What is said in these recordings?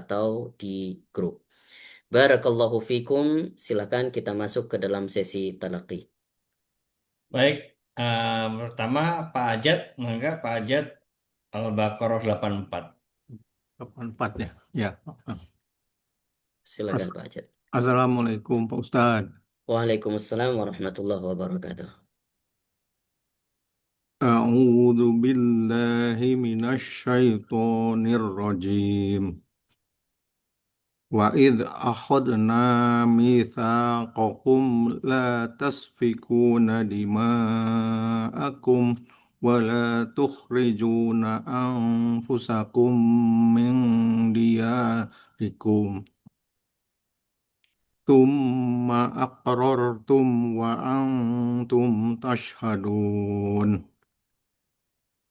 atau di grup. Barakallahu fikum. Silakan kita masuk ke dalam sesi talaqi. Baik, pertama Pak Ajat, mangga Pak Ajat Al-Baqarah 84. 84 ya. Ya. Silakan Pak Ajat. Assalamualaikum Pak Ustadz. Waalaikumsalam warahmatullahi wabarakatuh. A'udzu billahi minasy syaithanir rajim. Wa idh akhadna mitsaqakum la tasfikuna dima'akum wa la tukhrijuna anfusakum min diyarikum. Tsumma aqrartum wa antum tashhadun.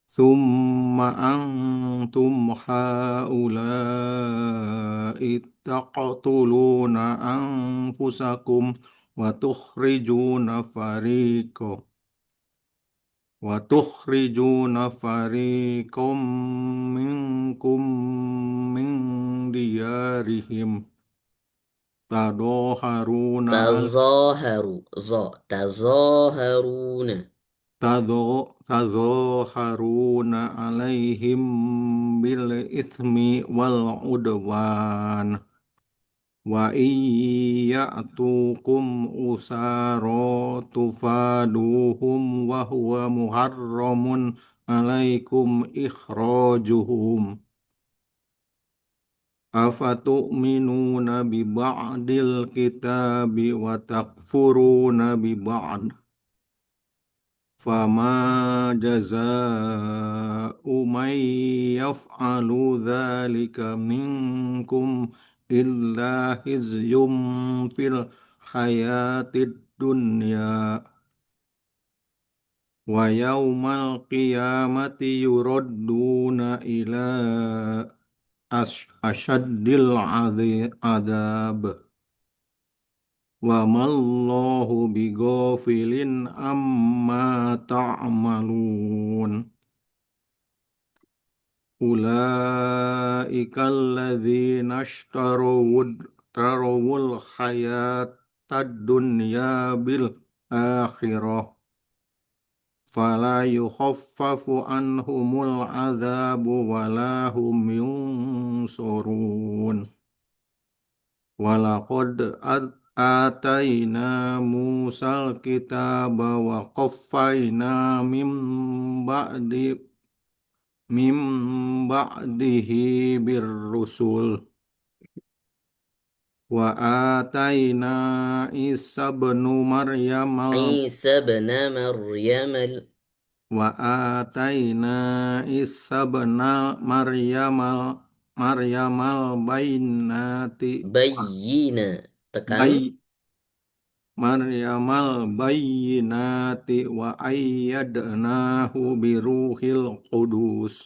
ثم أنتم هؤلاء تقتلون أنفسكم وتخرجون فريقا منكم من ديارهم تظاهرون Tazaharuna. تظاهرون عليهم بالإثم والعدوان وإن يأتوكم أسارى تفادوهم وهو محرم عليكم إخراجهم أفتؤمنون ببعض الكتاب وتكفرون ببعض فما جزاء من يفعل ذلك منكم إلا خزي في الحياة الدنيا ويوم القيامة يردون إلى أشد العذاب وما الله بغافل عما تعملون أولئك الذين اشتروا الحياة الدنيا بالآخرة فلا يخفف عنهم العذاب ولا هم ينصرون ولقد آتينا موسى الكتاب وقفينا من بعده بالرسل وآتينا عيسى ابن مريم Isa bin Maryam وآتينا عيسى ابن مريم البينات al-bayyina. Tekan. بي مريم البينات وأيدناه بروح القدس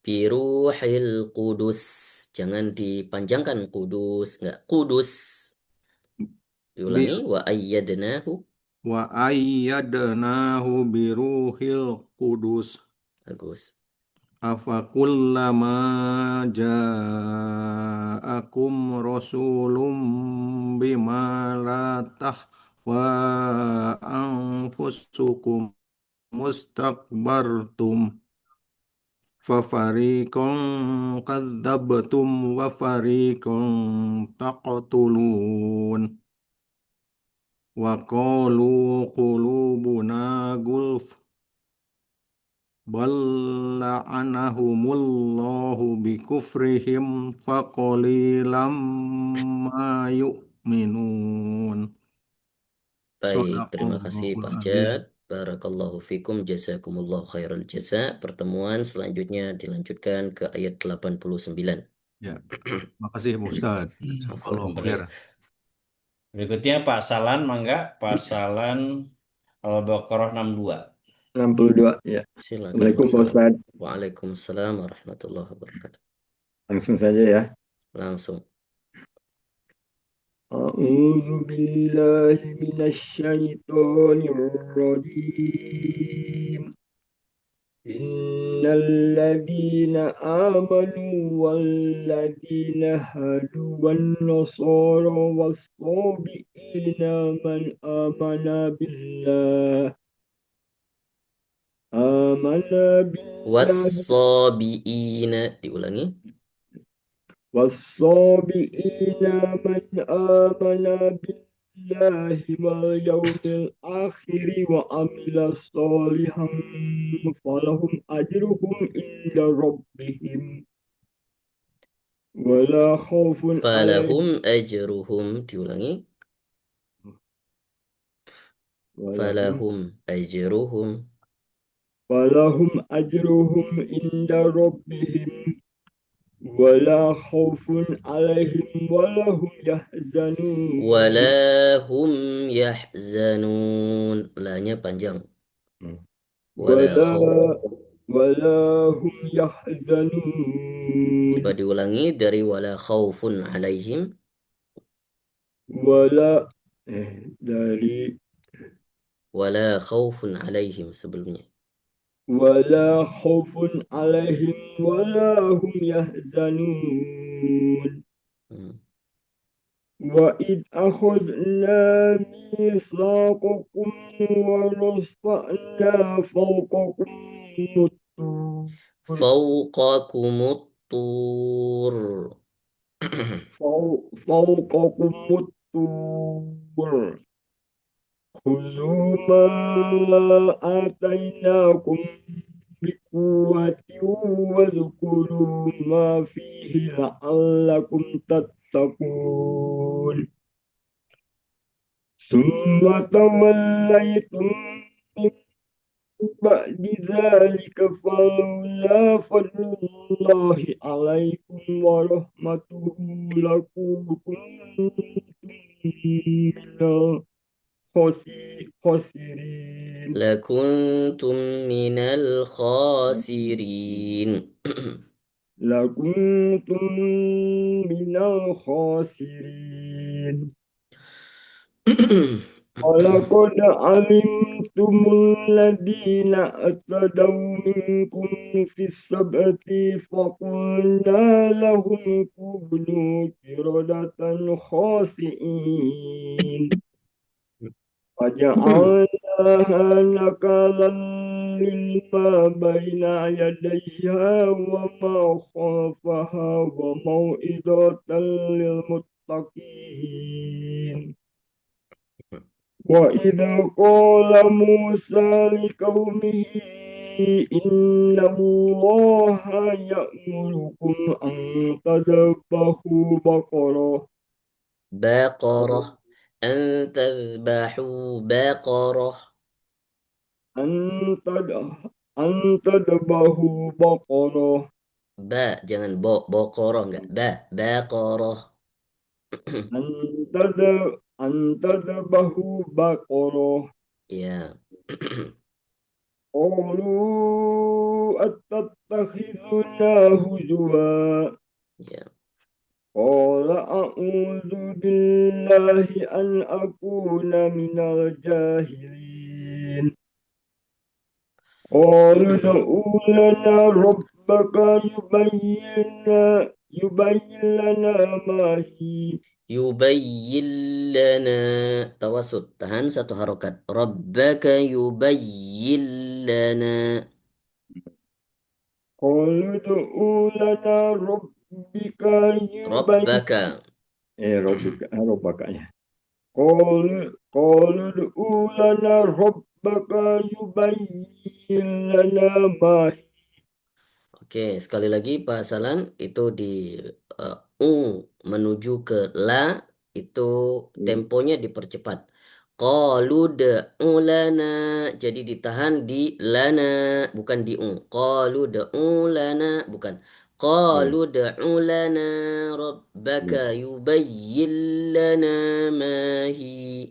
Biruhil Qudus. Jangan dipanjangkan kudus, enggak kudus. Diulangi wa ayyadnahu. وأيدناه بروح القدس Bagus. أفكلما جاءكم رسول بما لا تهوى أنفسكم مستكبرتم ففريقا كذبتم وفريقا تقتلون وقالوا قلوبنا غلف بل لعنهم الله بكفرهم فقليلا ما يؤمنون Baik, terima kasih Pak Sadaqallahul azim. Jad. Barakallahu fikum, jazakumullahu khairal jaza. Pertemuan selanjutnya dilanjutkan ke ayat 89. Ya, makasih Pak Ustaz. Afwan. Allah khair. Baik. Berikutnya Pak Salan, mangga Pak Salan Al-Baqarah 62. 62 ya. Silakan Assalamualaikum Pak Pak Salam. Ustadz. Waalaikumsalam warahmatullahi wabarakatuh. Langsung saja ya. Langsung. A'udzu billahi minasy syaithanir rajim. الذين آمنوا والذين هادوا والنصارى والصابئين من آمن بالله Wassabiina, diulangi. والصابئين من آمن بالله واليوم الآخر وعمل صالحا فلهم أجرهم عند ربهم ولا خوف عليهم Falahum ajruhum, diulangi. Falahum ajruhum. فلهم أجرهم عند ربهم ولا خوف عليهم ولا هم يحزنون Walahum yahzanun. Lanya panjang. Wala ولا khawf. ولا هم يحزنون Coba diulangi dari wala khawfun alaihim. ولا dari Wala khawfun alaihim sebelumnya. ولا خوف عليهم ولا هم يحزنون Hmm. وإذ أخذنا ميثاقكم ورفعنا فوقكم الطور Fawqakumut tur. فوقكم الطور خذوا ما آتيناكم بقوة واذكروا ما فيه لعلكم تتقون ثم توليتم من بعد ذلك فلولا فضل الله عليكم ورحمته لكنتم من الخاسرين Lakuntum minal khasirin. لكنتم من الخاسرين ولقد علمتم الذين اعتدوا منكم في السبت فقلنا لهم كونوا قردة خاسئين وجعلناها نكالا لما بين يديها وما خلفها وموعظة للمتقين وإذا قال موسى لقومه إن الله يأمركم أن تذبحوا بقرة Baqarah. An tadhbahu baqarah. أن تذبحوا بقرة Ba, jangan baqarah enggak. Baqarah. أن تذبحوا بقرة Ya. قالوا أتتخذنا هزوا Ya. قال أعوذ بالله أن أكون من الجاهلين قالوا ادع لنا ربك يبين لنا ما هي Yubayyin lana. Tawasud. Tahan satu harokat. Rabbaka yubayyin lana. قالوا ادع لنا ربك يبين Rabbaka. ربك قالوا ادع لنا ربك يبين لنا ما هي Oke, sekali lagi Pak Salan itu di u menuju ke la itu temponya dipercepat. Qalu da'u lana, jadi ditahan di lana bukan di u. Qalu da'u lana bukan. Qalu da'u lana rabbaka yubayyin lana ma hi.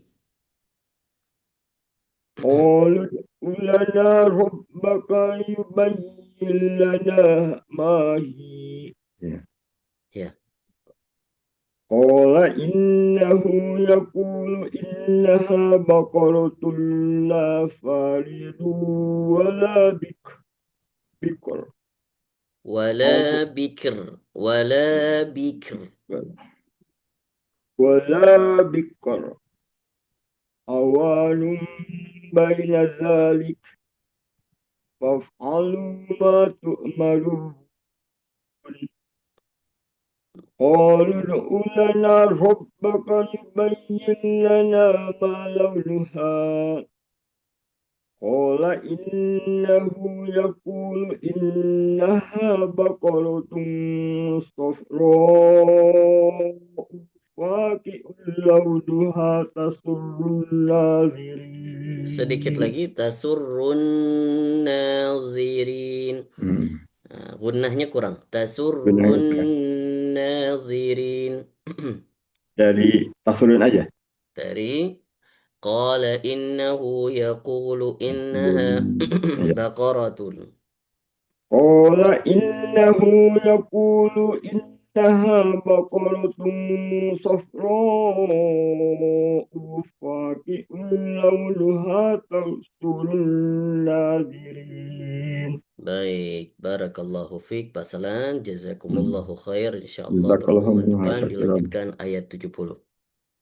قالوا ادع لنا ربك يبين لنا ما هي Ya. قال إنه يقول إنها بقرة لا فارض ولا بكر بكر ولا بكر ولا بكر ولا بكر عوان بين ذلك فافعلوا ما تؤمرون قالوا ادع لنا ربك يبين لنا ما لونها قال إنه يقول إنها بقرة صفراء فاقع لونها تسر Sedikit الناظرين. lagi tasurrun nazirin. Gunnahnya kurang. Tasurrun nazirin. Dari tasulun aja. Dari qala innahu yaqulu innaha Iya. baqaratun. قال إنه يقول إنها بقرة صفراء فاقع لونها تسر الناظرين. Baik, barakallahu fiik Pak Salan, jazakumullahu khair. Insyaallah Jazakallahu pertemuan depan khairan. dilanjutkan ayat 70.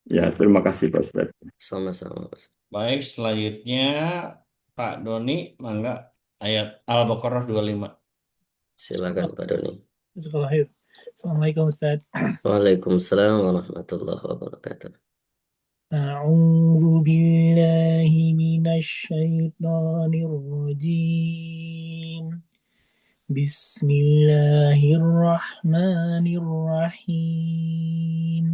Ya, terima kasih Pak Ustaz. Sama-sama, Pak. Baik, selanjutnya Pak Doni, mangga ayat Al-Baqarah 25. Silakan Pak Doni. Assalamualaikum Ustaz. Waalaikumsalam warahmatullahi wabarakatuh. أعوذ بالله من الشيطان الرجيم بسم الله الرحمن الرحيم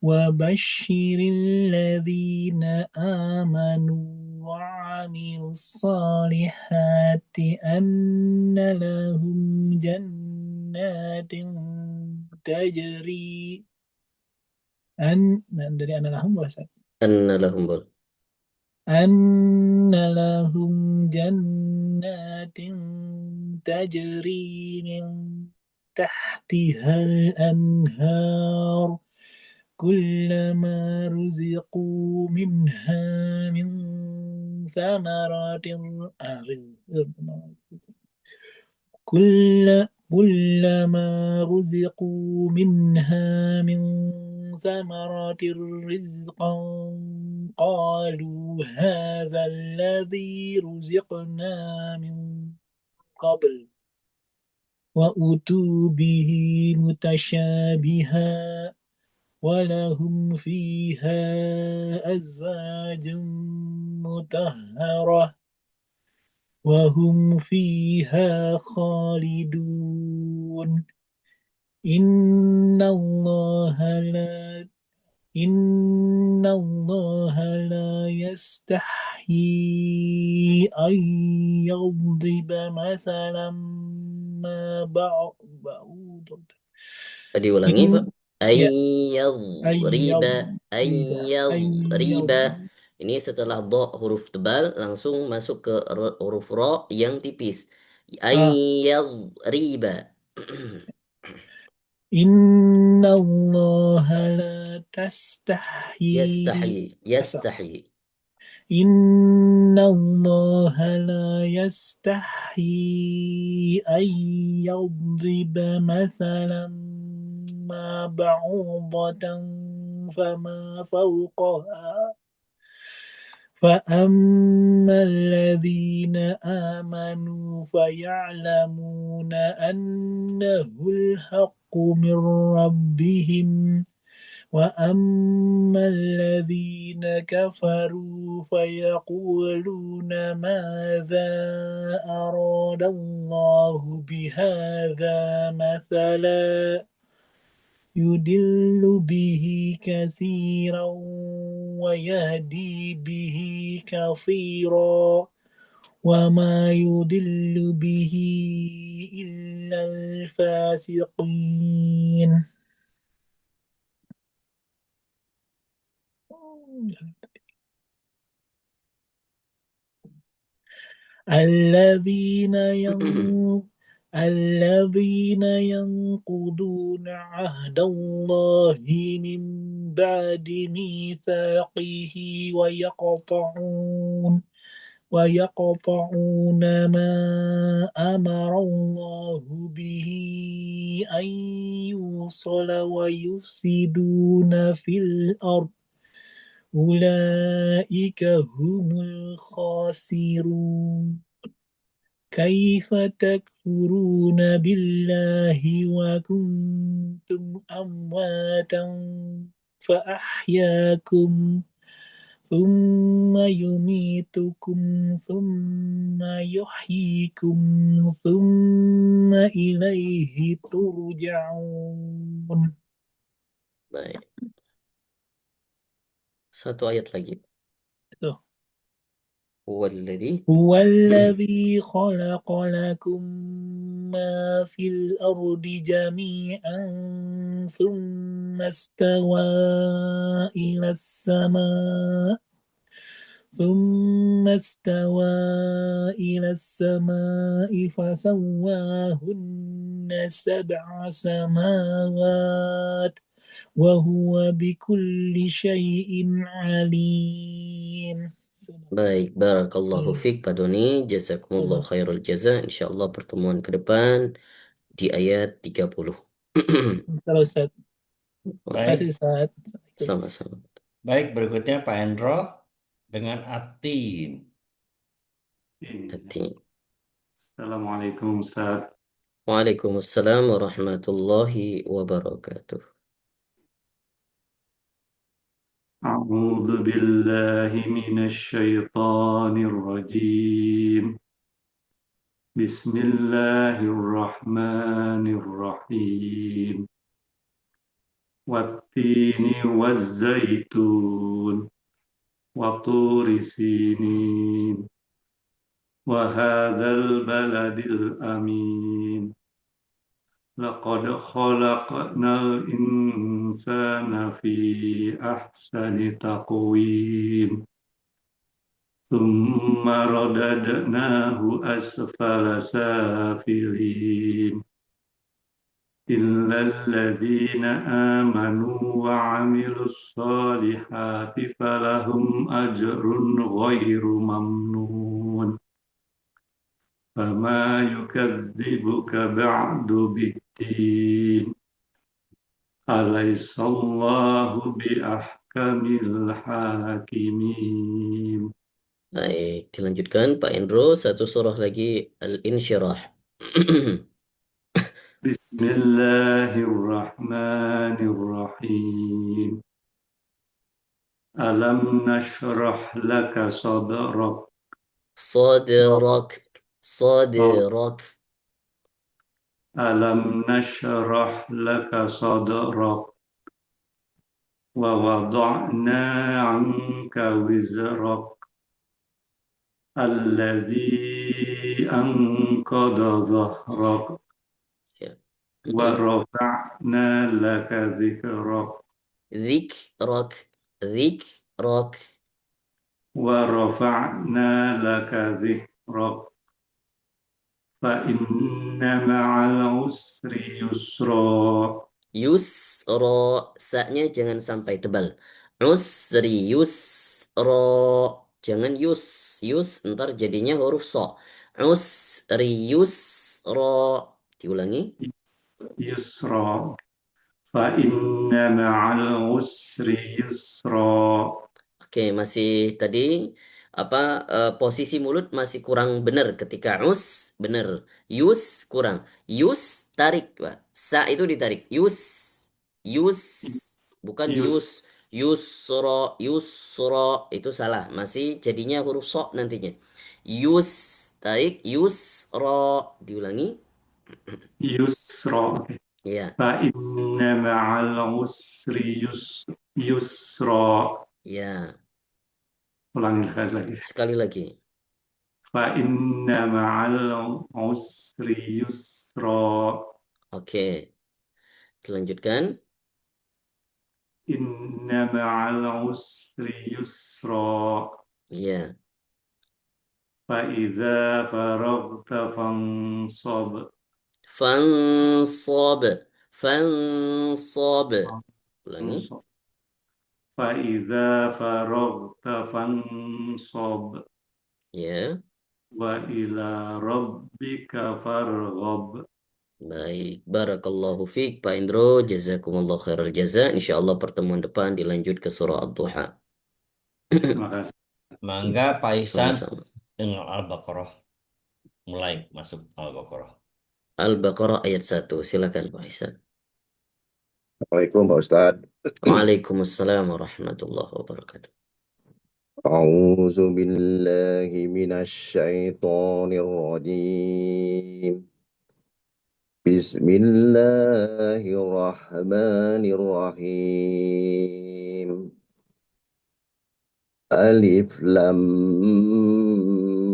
وبشر الذين آمنوا وعملوا الصالحات أن لهم جنات تجري dari أن لهم bahasa Anna lahum bol. أن لهم جنات تجري من تحتها الأنهار كلما رزقوا منها من ثمرات كلما رزقوا منها من ثمرات رزقا قالوا هذا الذي رزقنا من قبل وأتوا به متشابها ولهم فيها أزواج مطهرة وهم فيها خالدون إن الله لا يستحيي أن يضرب مثلا ما بعوضة Tadi ulangi Pak. Ya. Ayyadriba. Ini setelah do huruf tebal langsung masuk ke huruf ro yang tipis. Ayyadriba. Inna Allah la tastahyi. Yastahi. Inna Allah la yastahyi ay yadriba mathalan ma ba'udatan fama fawqaha فأما الذين آمنوا فيعلمون أنه الحق من ربهم وأما الذين كفروا فيقولون ماذا أراد الله بهذا مثلا يدل به كثيرا ويهدي به كثيرا وما يدل به إلا الفاسقين الذين ينقضون عهد الله من بعد ميثاقه ويقطعون ما أمر الله به أن يوصل ويفسدون في الأرض أولئك هم الخاسرون كيف تكفرون بالله وكنتم أمواتا فأحياكم ثم يميتكم ثم يحييكم ثم إليه ترجعون. Baik. Satu ayat lagi. Huwallazi هو الذي خلق لكم ما في الأرض جميعا ثم استوى إلى السماء فسواهن سبع سماوات وهو بكل شيء عليم. Baik, barakallahu fiik Pak Doni, jazakumullah khairul jaza. Insyaallah pertemuan ke depan di ayat 30. Salah Ustaz. Baik, Kasih Ustaz. Sama-sama. baik berikutnya Pak Hendro dengan Atin. Hati. Assalamualaikum Ustaz. Waalaikumsalam warahmatullahi wabarakatuh. A'udzu billahi minasy syaithanir rajim. Bismillahirrahmanirrahim. Wattini wazzaitun wa turi sinin wa hadzal baladil amin. لقد خلقنا الإنسان في أحسن تقويم ثم رددناه أسفل سافلين إلا الذين آمنوا وعملوا الصالحات فلهم أجر غير ممنون فما يكذبك بعد بالدين أليس الله بأحكم الحاكمين. Baik, dilanjutkan Pak Endro, satu surah lagi Al-Insyirah. Bismillahirrahmanirrahim. Alam nashrah laka sadrak. Sadrak. Alam nashrah laka sadrak. Wa wada'na 'anka wizrak. Alladhi anqadha dhahrak. Ya. Wa rafa'na laka dhikrak. Dzikrak. Wa rafa'na laka dhikrak. Fa inna ma'al usri yusra. Yusra, sa-nya jangan sampai tebal. Usri, yusra, jangan yus, ntar jadinya huruf so. Usri, yusra, diulangi. Yusra. Fa inna ma'al usri yusra. Oke, masih tadi posisi mulut masih kurang benar ketika benar, yus kurang, yus tarik, Pak. Sa itu ditarik, yus bukan yusro itu salah, masih jadinya huruf so nantinya. Yus tarik, yusro diulangi. Yusra. Ya, Fa inna ma'al usri yusra. ya. Ulangi lagi. Sekali lagi. Fa inna ma'al usri yusra. Oke, dilanjutkan. Inna ma'al usri yusra. Ya. Fa idza faragta fansab. Fansab. Ulangi. Fa idza faragta fansab. Ya, wa ila rabbika farghab. baik. Barakallahu fiik, Pak Indro. Jazakumullah khairal jaza. Insyaallah pertemuan depan dilanjut ke surah Ad-Duha. Terima kasih. Mangga Pak Ihsan Sama-sama. dengan Al-Baqarah. Mulai masuk Al-Baqarah. Al-Baqarah ayat 1. Silakan Pak Ihsan. Assalamualaikum Pak Ustadz. Waalaikumsalam warahmatullahi wabarakatuh. A'udzu billahi minasyaitonir rajim. Bismillahirrahmanirrahim. Alif lam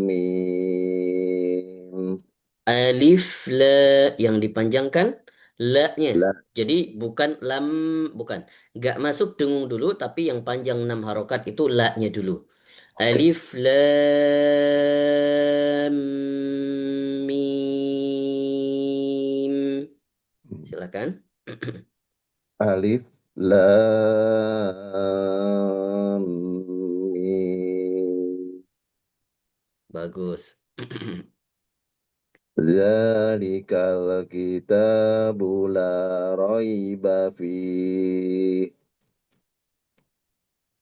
mim. Alif la yang dipanjangkan la-nya. La. Jadi bukan lam, bukan. Nggak masuk dengung dulu, tapi yang panjang 6 harokat itu la-nya dulu. Oke. Alif lam mim. Silakan. Alif lam mim. Bagus. Zalikal kitabu la raiba fih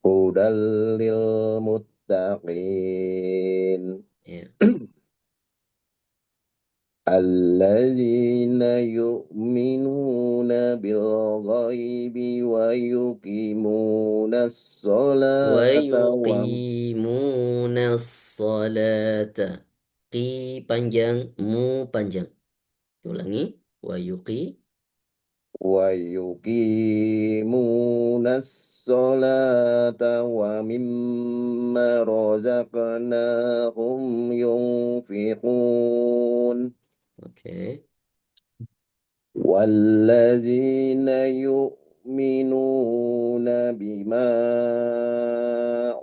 hudal lil muttaqin Ya. alladzina yu'minuna bil ghaibi wa yuqimunas Wa salata wa yuqimunas salata. Qi panjang, mu panjang. Ulangi. Wa yuqi. yuqimunas salata wa mimma razaqnahum yunfiqun Oke. والذين يؤمنون بما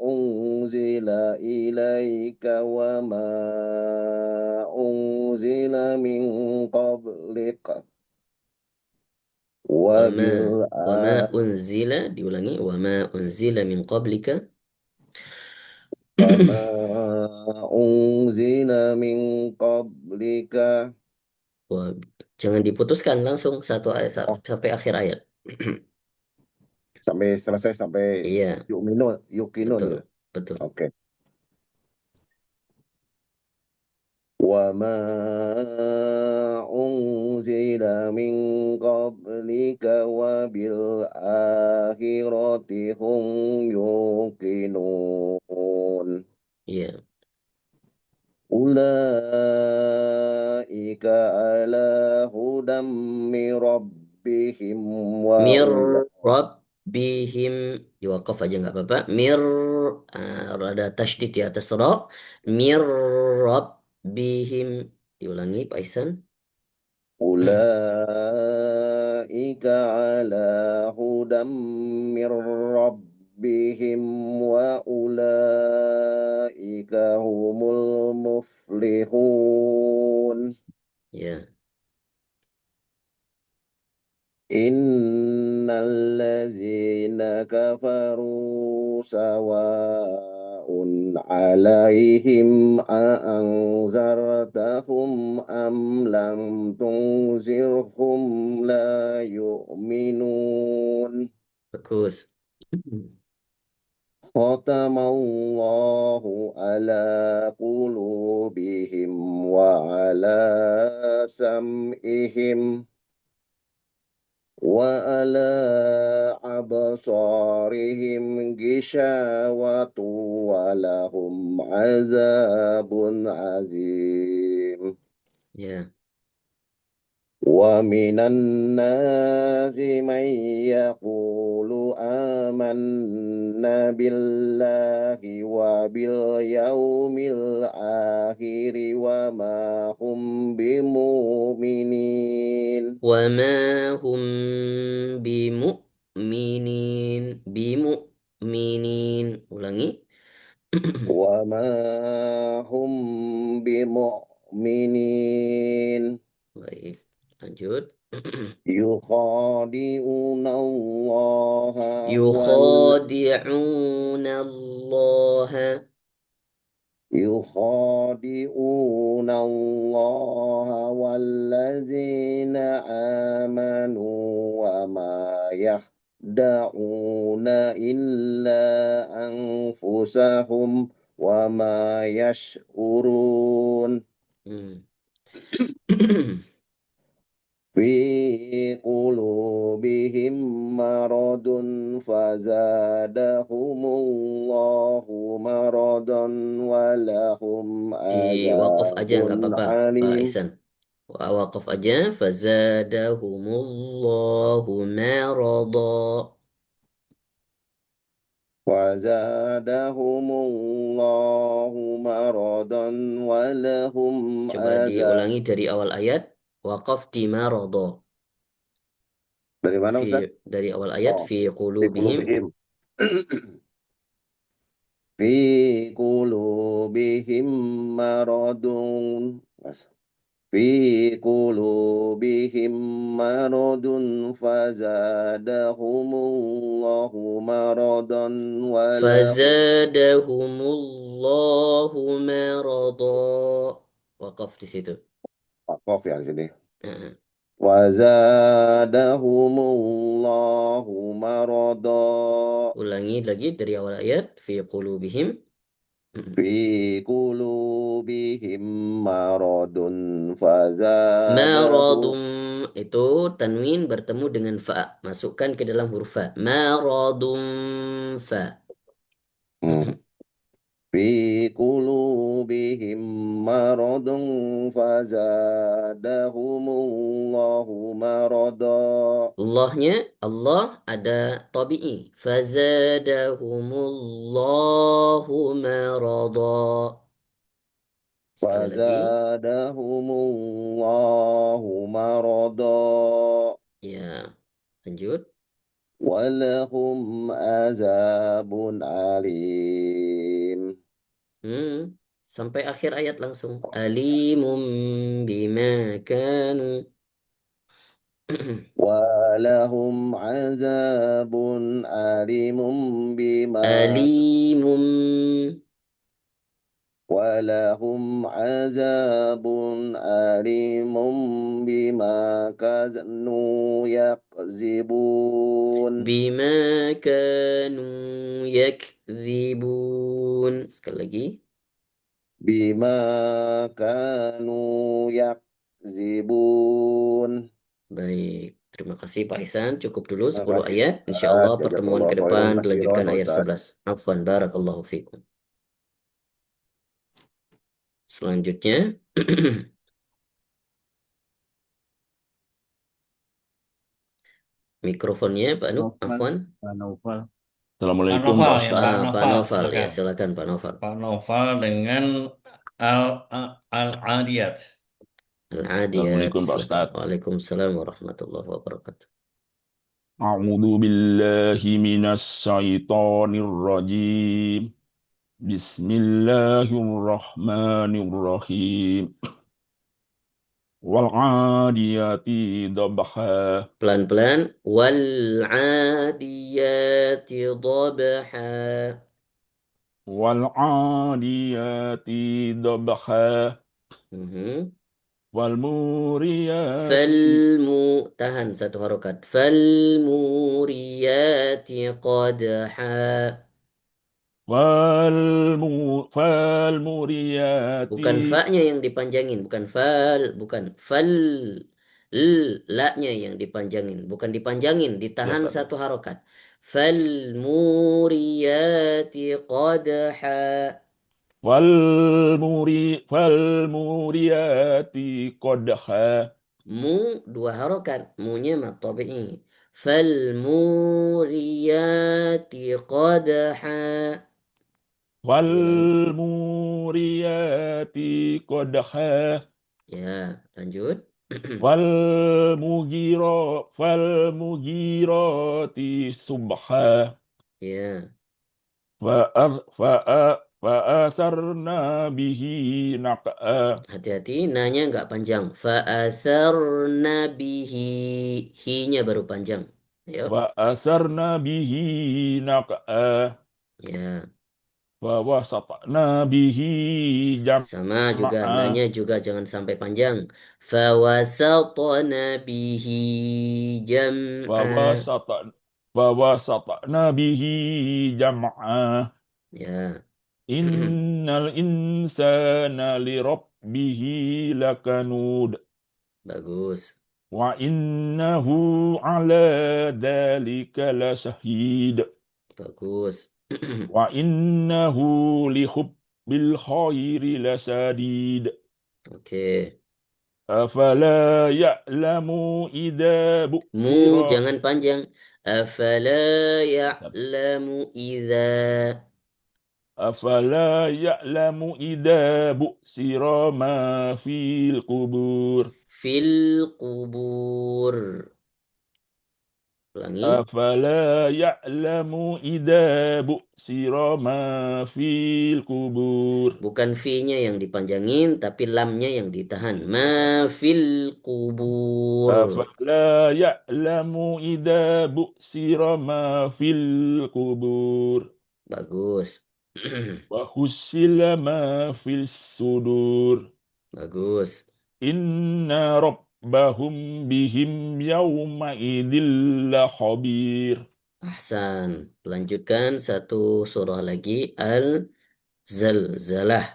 أنزل إليك وما أنزل من قبلك Wama unzila. Diulangi. Wama unzila min qablika. وما أنزل من قبلك Wah, jangan diputuskan langsung satu ayat sampai akhir ayat. sampai selesai sampai Iya, yukinun betul, gitu. betul. Oke. وما أنزل من قبلك وبالآخرة هم يوقنون Iya. أولئك على هدى من ربهم Mir وأولئك rabbihim. Diwakaf aja nggak apa-apa. Rada tasydid di atas ra. Mir rabbihim. Diulangi, Pak Ihsan. أولئك على هدى من ربهم وأولئك هم المفلحون Ya. إن الذين كفروا سواء عليهم أأنذرتهم أم لم تنذرهم لا يؤمنون Bagus. ختم الله على قلوبهم وعلى سمعهم وعلى أبصارهم غشاوة ولهم عذاب عظيم Ya. ومن الناس من يقول آمنا بالله وباليوم الآخر وما هم بمؤمنين Wama hum bimu'minin. Bimu'minin. Ulangi. وما هم بمؤمنين Baik. Lanjut. يخادعون الله Yukhadi'una Allah. يخادعون الله والذين آمنوا وما يخدعون إلا أنفسهم وما يشعرون Hmm. في قلوبهم مرض فزادهم الله مرضا ولهم Di wakaf عذاب aja nggak apa-apa, Pak عليم Ihsan. Wakaf aja. Fazadahumullahu marada. وزادهم الله مرضا ولهم Coba عذاب. diulangi dari awal ayat. Wakaf di marada. Dari mana Ustaz? Dari awal ayat. Oh, Fi في qulubihim. قلوبهم في قلوبهم مرض في قلوبهم مرض فزادهم الله مرضا ولهم Fazadahumullahu marada. Wakaf di situ. Waqaf ya di sini. Heeh. وزادهم الله مرضا Ulangi lagi dari awal ayat. Fi qulubihim. في قلوبهم مرض فزادهم Maradum itu tanwin bertemu dengan fa. Masukkan ke dalam huruf fa. Maradum fa. في قلوبهم مرض فزادهم الله مرضا Allahnya Allah ada tabi'i. Fazadahumullahu marada. Sekali lagi. فزادهم الله مرضا Ya, lanjut. ولهم عذاب أليم Sampai akhir ayat langsung. Alimum bima kanu. ولهم عذاب أليم بما Alimum. ولهم عذاب أليم بما كانوا يكذبون Bima kanu yakdzibun. Sekali lagi. بما كانوا يكذبون. Baik. Terima kasih Pak Ihsan. Cukup dulu Terima 10 kasih ayat. Ustaz. Insyaallah pertemuan Jazakallahu ke khairan depan katsiran dilanjutkan ayat Ustaz. 11. Afwan barakallahu fikum. Selanjutnya mikrofonnya Pak Nuk, Novel. afwan. Pak Novel. Assalamualaikum Novel Pak ya, Ustadz. Pak Pak Novel, Noval, ya silakan. silakan Pak Noval. Pak Novel dengan Al-Adiyat. Al-Adiyat, Assalamualaikum Pak silakan. Ustadz. Waalaikumsalam warahmatullahi wabarakatuh. A'udzu billahi minas syaitonir rajim. Bismillahirrahmanirrahim. Wal 'adiyati dabha. Pelan-pelan. Wal 'adiyati dhabha. Wal 'adiyati dabha. Wal muriyati Tahan satu harokat. Falmuriyati qadha. Falmuriyati Bukan fa-nya yang dipanjangin, bukan bukan la-nya yang dipanjangin, bukan dipanjangin, ya ditahan Ustadz. satu harokat. Falmuriyati qadha. Falmuriyati qadha. Mu dua harokat, mu-nya mad tabi'i. Falmuriyati qadha. Falmuriyati qadha. Ya, lanjut. Falmugirati subha. Ya. Fa'asarna bihi naq'a. Hati-hati, nanya nggak panjang. Fa'asarna bihi. Hi-nya baru panjang. Ayo. Fa'asarna bihi naq'a. Ya. Fawasatna bihi Sama juga jam'a. nanya juga jangan sampai panjang. Fawasatna bihi jam'a. Fawasatna Fawasatna bihi jam'a. Ya. Innal insana li rabbihi lakanud. Bagus. Wa innahu ala dalika lasahid. Bagus. Wa innahu li hubbil khairi lasadid. Oke. Afala ya'lamu idza Mu bu'thira. jangan panjang. Afala ya'lamu idza Afala ya'lamu idza bu'thira ma fil qubur. fil kubur. Ulangi. Afala ya'lamu idza bu'thira ma fil qubur. Bukan V-nya yang dipanjangin, tapi lamnya yang ditahan. Ma fil kubur. Afala ya'lamu idza bu'thira ma fil qubur. Bagus. Wa husila ma fil sudur. Bagus. Inna rabbahum bihim yawma idil khabir. Ahsan. Lanjutkan satu surah lagi. Al-Zalzalah.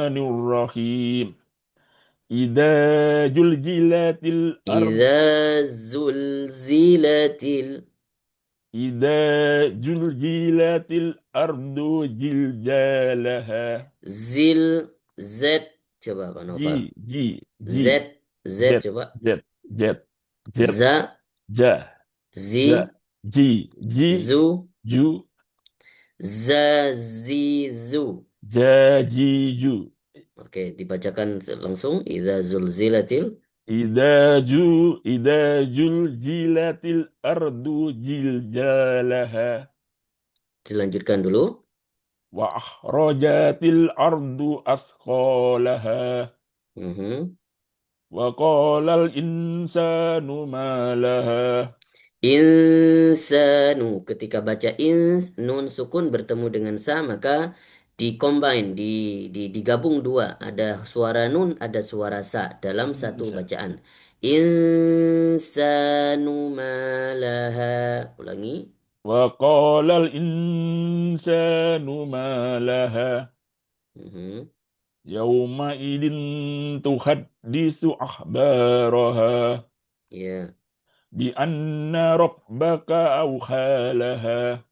Bismillahirrahmanirrahim. Idza juljilatil ard Idza zulzilatil Idza juljilatil ardu jiljalaha. zil Z. Coba Pak Ji Novel. ji Z. ji Z jet coba. jet jet jet Za. ja Zi. ja ji ji Zu. ju Zazizu. ja ji ju. Oke, dibacakan langsung. Idza zulzilatil. Idza juljilatil ardu jiljalaha. Dilanjutkan dulu. Wa akhrajatil ardu asqalaha. Mhm. Wa qalal insanu ma laha. Insanu. Ketika baca nun sukun bertemu dengan sa, maka di-combine, digabung dua. Ada suara nun, ada suara sa dalam satu bacaan. Insanu malaha. Ulangi. Wa qalal insanu ma laha. Mhm. Yawma idin tuhaddisu akhbaraha. Ya, Bi anna rabbaka awhalaha.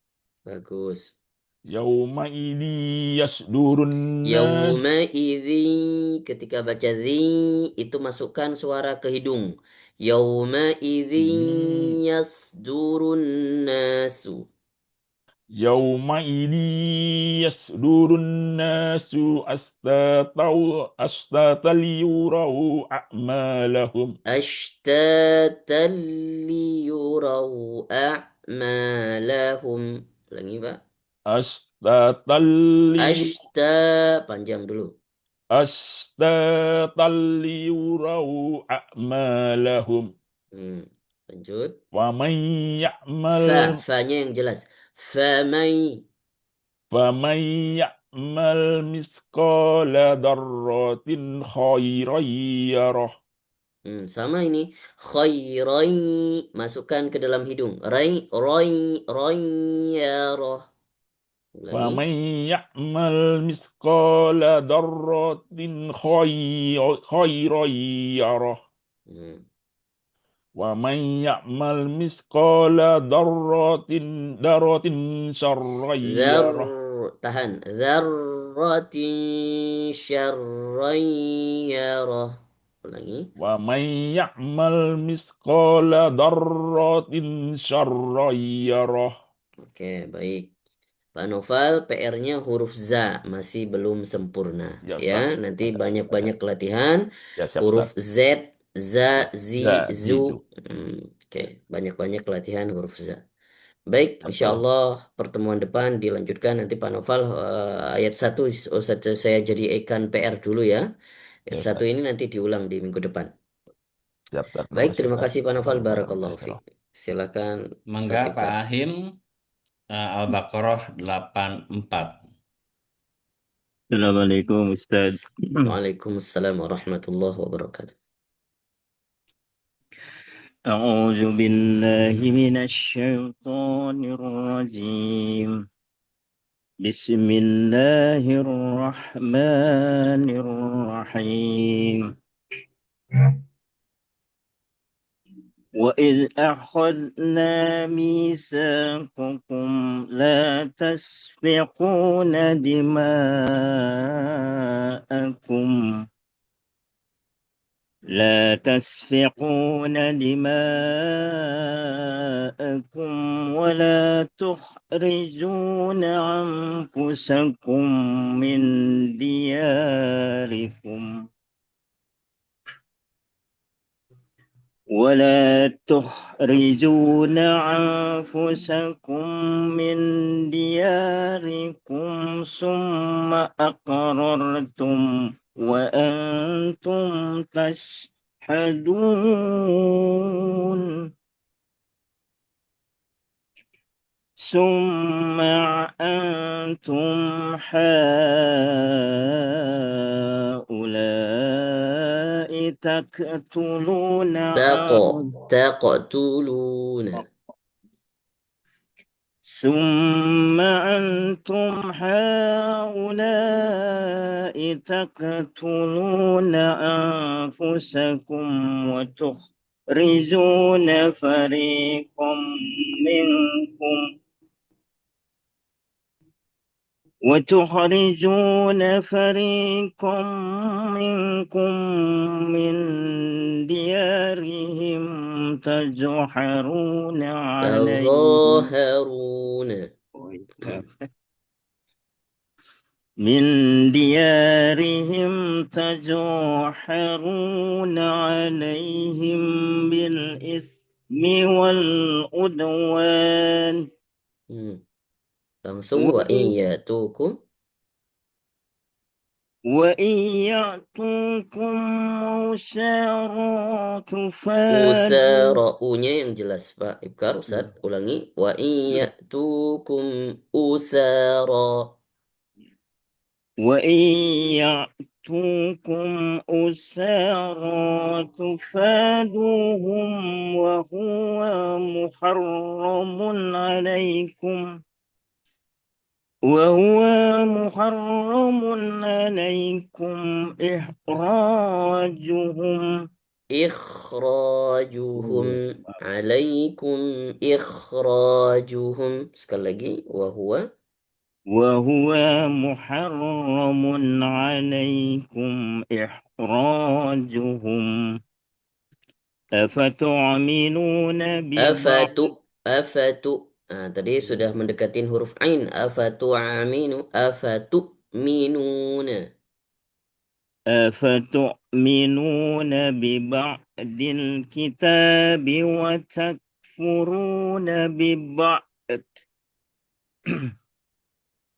bagus. Yawma idin yasdurun nas. Yauma idzi, ketika baca zi itu masukkan suara ke hidung. Yauma idzi yasdurun nasu. Yawma idin yasdurun nasu astatal yurau a'malahum. Ashtatan liyuraw a'malahum. Ulangi Pak. Astatal Ashta, panjang dulu. Astatal liyurau a'malahum. Lanjut. Wa man ya'mal Fa-nya yang jelas. Famai. Faman ya'mal misqala darratin khairan yarah. Sama ini. Khairai. Masukkan ke dalam hidung. Rai, yarah. Ulangi. Faman ya'mal misqala darratin khairan yarah. Wa man ya'mal misqala darratin syarran yarah. Tahan. Dzarratin syarran yarah. Ulangi. Wa man ya'mal misqala darratin syarran yarah. Oke, baik. Pak Noval, PR-nya huruf za masih belum sempurna. Ya, Ya, Ustaz. nanti banyak-banyak latihan. Ya, siap, Huruf Ustaz. Z, za, zi, Za, zu. zizu. Oke, banyak-banyak latihan huruf za. Baik, insya Betul. Allah pertemuan depan dilanjutkan. Nanti Pak Noval ayat 1 saya jadikan PR dulu ya. Ayat Ya, 1 Ustaz. ini nanti diulang di minggu depan. Siap, terima Baik, kasih terima Ustaz. kasih Pak Nafal. Barakallahu Waalaikumsalam. fiik. Silakan Mangga Ustaz Pak Ibkar. Ahim, Al-Baqarah 84. Assalamualaikum Ustaz. Waalaikumsalam warahmatullahi wabarakatuh. أعوذ بالله من الشيطان الرجيم. بسم الله الرحمن الرحيم. وإذ أخذنا ميثاقكم لا تسفكون دماءكم ولا تخرجون أنفسكم من دياركم ثم أقررتم وأنتم تشهدون ثم أنتم هؤلاء تقتلون تقتلون ثم أنتم هؤلاء تقتلون أنفسكم وتخرجون فريقا منكم من ديارهم تظاهرون عليهم بالإثم والعدوان Langsung wa iyatukum وإن يأتوكم أسارى usara u-nya yang jelas Pak Ibkar Ustaz ulangi wa iyatukum usara وإن يأتوكم أسارى تفادوهم وهو محرم عليكم ikhrajuhum alaikum ikhrajuhum sekali lagi وهو محرم عليكم إخراجهم أفتؤمنون ببعض tadi sudah mendekatin huruf ain أفتؤمنون ببعض الكتاب وتكفرون ببعض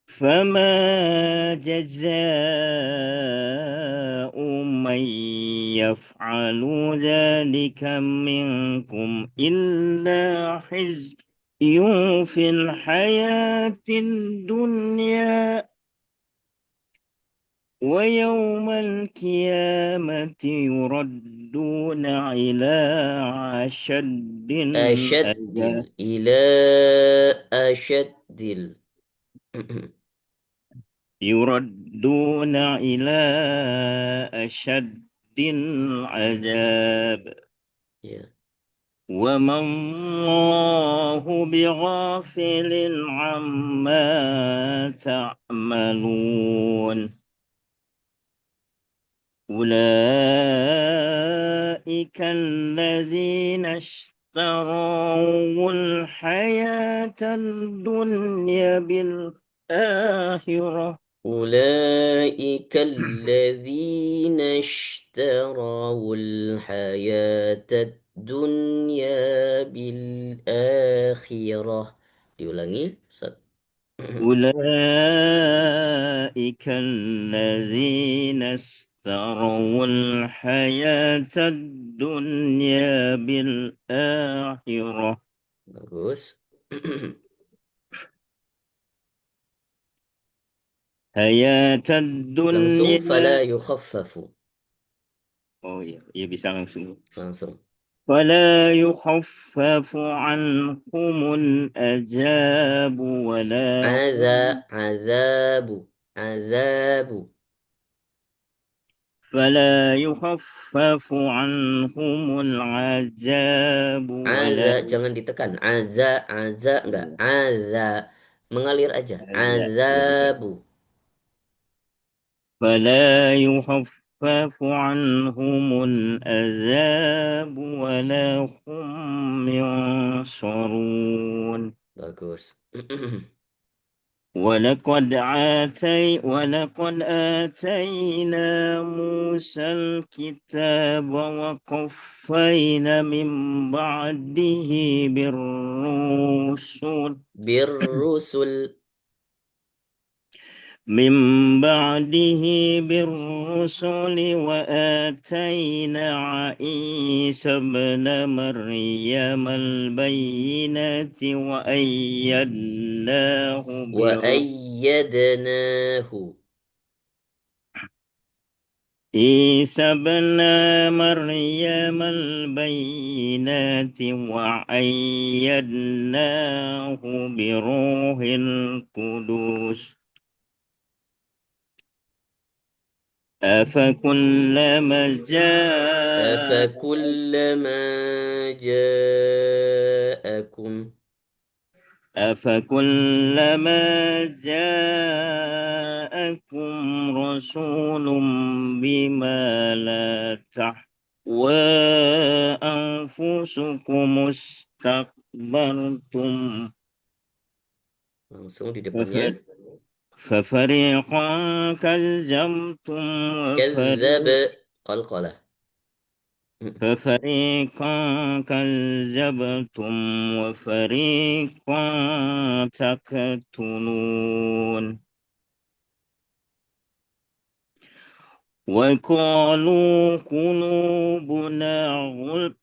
فما جزاء من يفعل ذلك منكم إلا خزي في الحياة الدنيا ويوم القيامة يردون إلى أشد العذاب وما الله بغافل عما تعملون أولئك الذين اشتروا الحياة الدنيا بالآخرة أولئك الذين اشتروا الحياة الدنيا بالآخرة. Diulangi, Ustaz. أولئك الذين اشتروا الحياة الدنيا بالآخرة Bagus. حياة Langsung الدنيا. fala yukhaffafu. Oh iya, iya bisa langsung. Langsung. فلا يخفف عنهم العذاب ولا هم Azabu. Azabu. فلا يخفف عنهم العذاب ولا Jangan ditekan. Enggak. Mengalir aja. ya, betul. Azabu. فلا يخفف عنهم العذاب ولا هم ينصرون Bagus. ولقد آتينا موسى الكتاب وقفينا من بعده بالرسل Birrusul. وآتينا عيسى ابن مريم البينات وأيدناه وأيدناه. عيسى ابن مريم البينات وأيدناه بروح القدس أفكلما أفكلما جاءكم جاءكم رسول بما لا تهوى أنفسكم استكبرتم langsung di depannya ففريقا كذبتم كذب قلقلة ففريقا كذبتم وفريقا تقتلون وقالوا قلوبنا غلف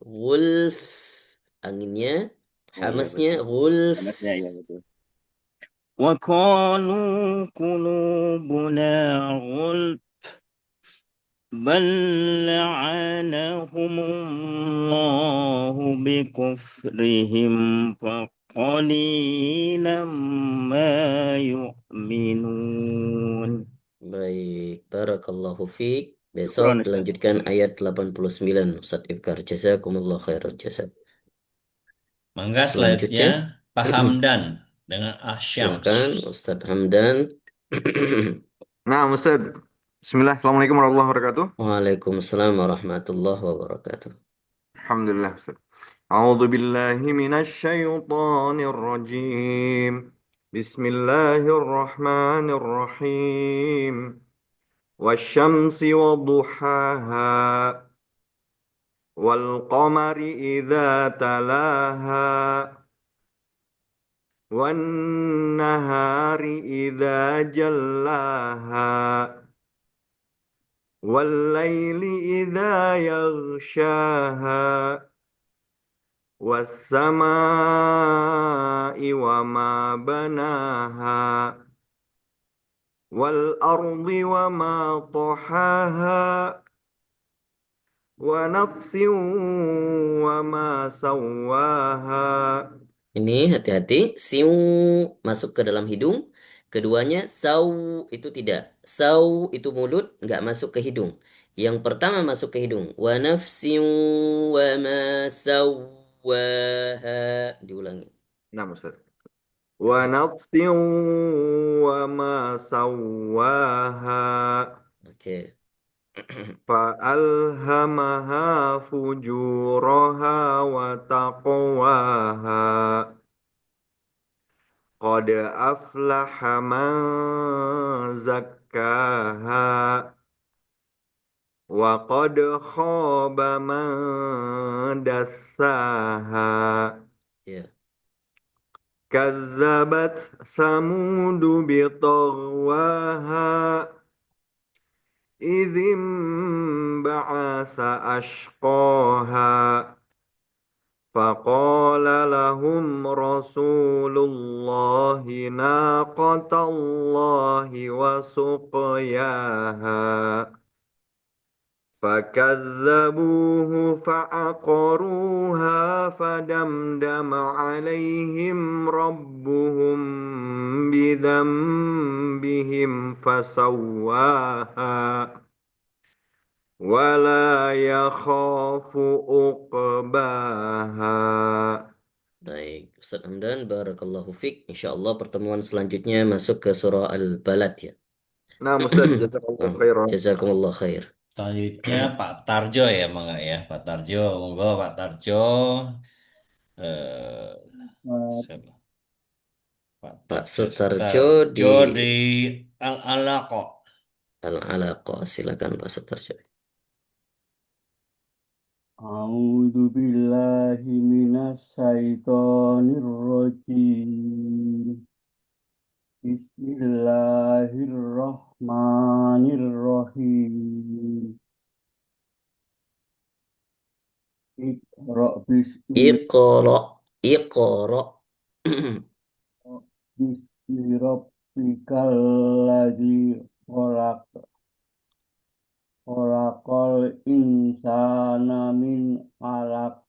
Gulf anginnya hamasnya gulf وقالوا قلوبنا غلف بل لعنهم الله بكفرهم فقليلا ما يؤمنون. Baik, barakallahu fiik. Besok dilanjutkan ayat 89 Ustaz Ibkar. Jazakumullah khairan jazak. Mangga Selanjutnya slide-nya Pak Hamdan dengan Asyams. silakan Ustaz Hamdan. Nah, Ustaz. Bismillah. Assalamualaikum warahmatullahi wabarakatuh. Waalaikumsalam warahmatullahi wabarakatuh. Alhamdulillah, Ustaz. A'udzu billahi minasy syaithanir rajim. Bismillahirrahmanirrahim. Wasyamsi wadduhaha wal qamari idza talaha wan nahari idza jallaha wal laili idza yaghshaha was samaa'i wa ma banaha wal ardi wa ma tahaha wa nafsin wa ma sawwaha. Ini hati-hati, siu masuk ke dalam hidung. Keduanya sau itu tidak. Sau itu mulut, nggak masuk ke hidung. Yang pertama masuk ke hidung. Wa nafsin wa ma sawwaha. Diulangi. Nah, Ustaz. Wa nafsin wa ma sawwaha Oke. fa'alhamaha fujuraha wa taqwaha qad aflaha man zakkaha wa qad khaba man dassaha. Ya. Kazzabat samudu bitagwaha إذ انبعث أشقاها فقال لهم رسول الله ناقة الله وسقياها فكذبوه فعقروها فدمدم عليهم ربهم بذنبهم فسواها ولا يخاف عقباها. Baik, Ustaz Hamdan, barakallahu fiq. Insyaallah pertemuan selanjutnya masuk ke surah Al-Balad ya. Nah, Ustaz, jazakallahu Nah, khairan. jazakumullah khair. Selanjutnya Pak Tarjo ya, Mangga ya. Pak Tarjo, monggo Pak Tarjo. Eh, siapa? Pak Pak Tarjo, Sutarjo di Tarjo di Al-Alaqah. Al-Alaqah. Silakan Pak Sutarjo. A'udzu billahi minasyaitonir rajim. Bismillahirrahmanirrahim. Iqra bismi Iqra, Iqra. bismi rabbikal ladzi khalaq. Khalaqal insana min 'alaq.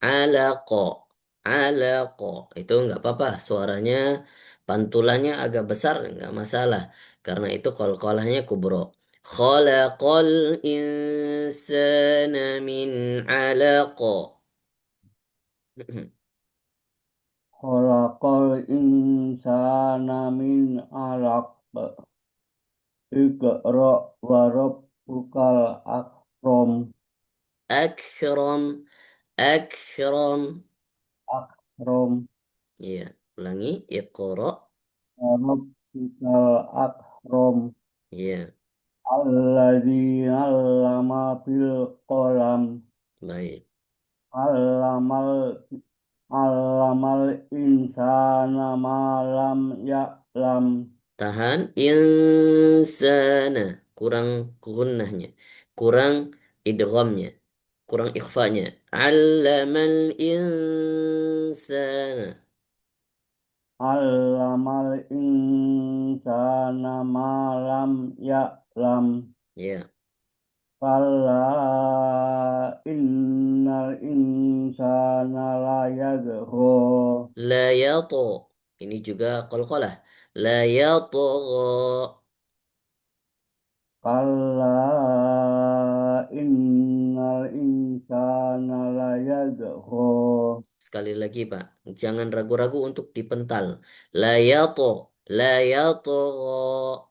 Alaqo, alaqo. Itu nggak apa-apa. Suaranya, pantulannya agak besar, nggak masalah. Karena itu qalqalahnya kubro. Khalaqal insana min alaqo. Khalaqal insana min 'alaq. Iqra wa rabbukal akram. Akram, akram. Akram Iya, ulangi. Iqra. wa rabbukal akram. Iya, Alladzi 'allama bil qalam. baik. 'Allamal 'allamal insana ma lam ya'lam. Tahan. Insana. Kurang gunnahnya. Kurang idghamnya. Kurang ikhfanya. Allamal insana. 'Allamal insana ma lam ya'lam. Ya. Kalla innal insana la yadgha. La yato. Ini juga qalqalah. La yatgha. Kalla innal insana la yadgha. Sekali lagi, Pak. Jangan ragu-ragu untuk dipental. La yato. La yatgha.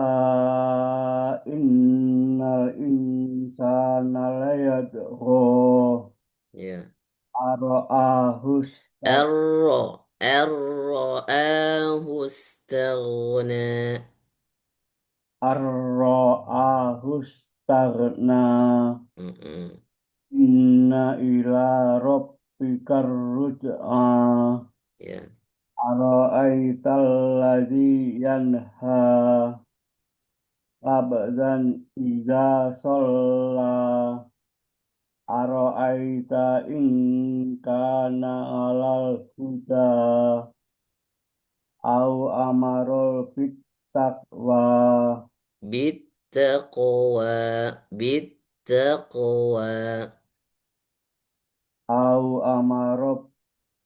Kalla innal insana la yadgha. Ya. Ara'ahu stag Arra. Arra'ahu istaghna. Arra'ahu stagna. Mm-mm. Inna ila rabbikar ruj'a. Ya. Ara'aital ladzi yanha abdan idza shalla. Ara'aita in kana alal huda au amarul fit taqwa Bittaqwa. Bittaqwa. au amaro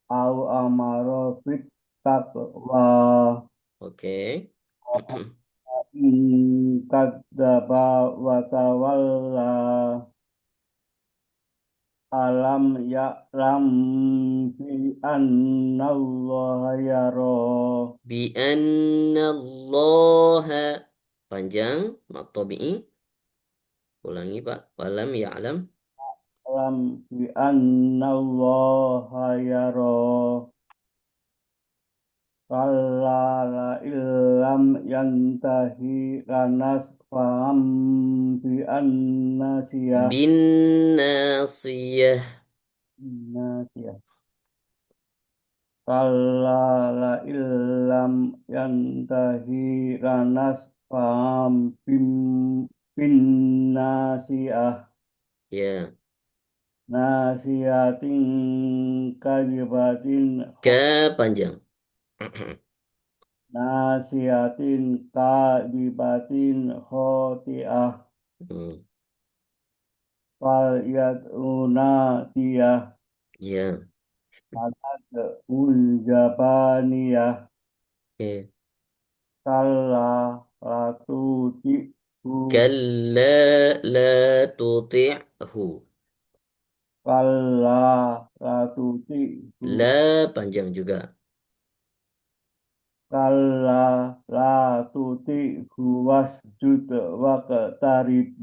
au amaro fit taqwa Oke. in kadzdzaba wa tawalla alam ya'lam bi annallaha yara. Bi anna Allah. Panjang. Mat tabi'i. Ulangi, Pak. Walam ya'lam. Alam bi annallaha yara. Kalla la illam yantahi lanas faham bi annasiyah. Bin nasiyah. Nasiyah. kalla la illam yantahi lanasfa'an bin nasiyah Ya. nasiyatin kadibatin Panjang. nasiyatin kadibatin khoti'ah Hmm. fal yad'una tiyah Ya. Fatad'ul jabaniyah Oke. kalla latuti'hu Kalla la tuti'hu. kalla latuti'hu La panjang juga. kalla latuti'hu wasjud waqtarib.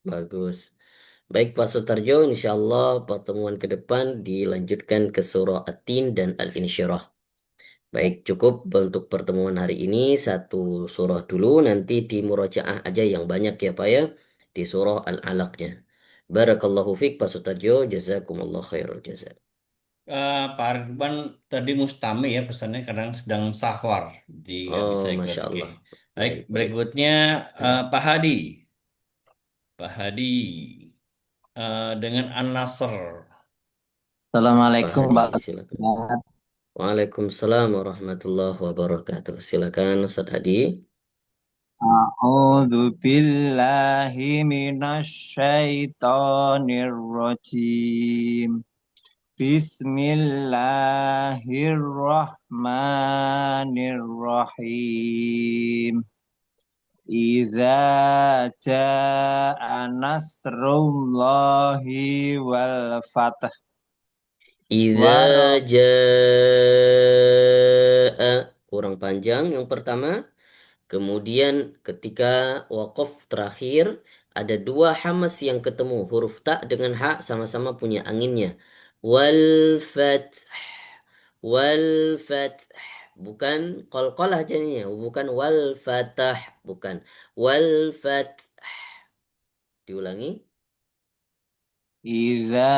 Bagus. Baik Pak Sutarjo, insya Allah pertemuan ke depan dilanjutkan ke surah At-Tin dan Al-Insyirah. Baik, cukup untuk pertemuan hari ini satu surah dulu, nanti di murojaah aja yang banyak ya Pak ya, di surah Al-Alaqnya. Barakallahu fiq Pak Sutarjo, jazakumullah khairul jazak. Pak Ridwan tadi mustami ya pesannya kadang sedang safar, jadi nggak bisa Oh, ikut. Masya Oke. Allah. Baik, Baik, baik. berikutnya Pak Hadi. Pak Hadi dengan An-Nasr. Pak Assalamualaikum Hadi, Pak silakan. Ustaz. Waalaikumsalam warahmatullahi wabarakatuh. Silakan Ustaz Hadi. A'udzu billahi minasyaitonir rajim. Bismillahirrahmanirrahim. Iza jaa nasrullahi wal fath Idza wa jaa kurang panjang yang pertama. Kemudian ketika waqaf terakhir ada dua hamas yang ketemu huruf ta dengan ha sama-sama punya anginnya. Wal fath wal fath bukan qalqalah jadinya bukan wal fatah bukan wal fath diulangi. Iza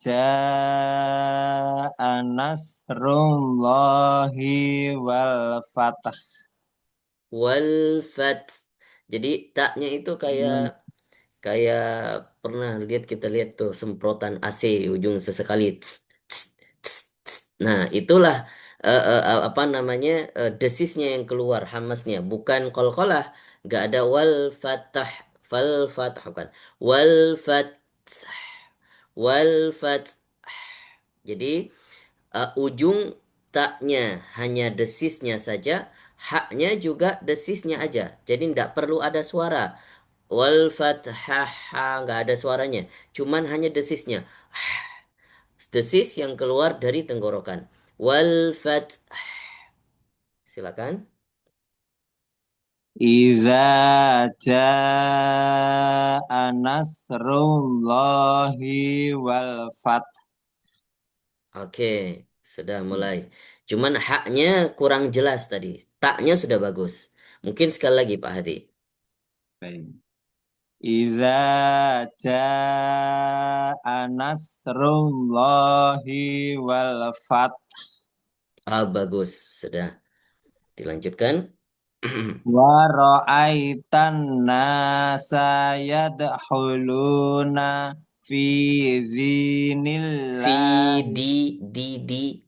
jaa nasrullahi wal fath. Wal fath. Jadi taknya itu kayak kayak pernah kita lihat tuh semprotan AC ujung sesekali. Tss, tss, tss, tss. Nah, itulah apa namanya desisnya yang keluar hamasnya, bukan qalqalah, nggak ada wal fatah, fal fatah bukan. Wal fat wal fat. Jadi ujung taknya hanya desisnya saja, haknya juga desisnya aja. Jadi tidak perlu ada suara. Wal fathah nggak ada suaranya, cuman hanya desisnya. Desis yang keluar dari tenggorokan. Wal fath. Silakan. Iza jaa nasrullahi wal fath. Oke, sudah mulai. Cuman haknya kurang jelas tadi. Taknya sudah bagus. Mungkin sekali lagi Pak Hadi. Iza jaa nasrullahi wal fath. Bagus, sudah. Dilanjutkan. Wa ra'aitan nasa yadkhuluna fi Fi zinillahi di.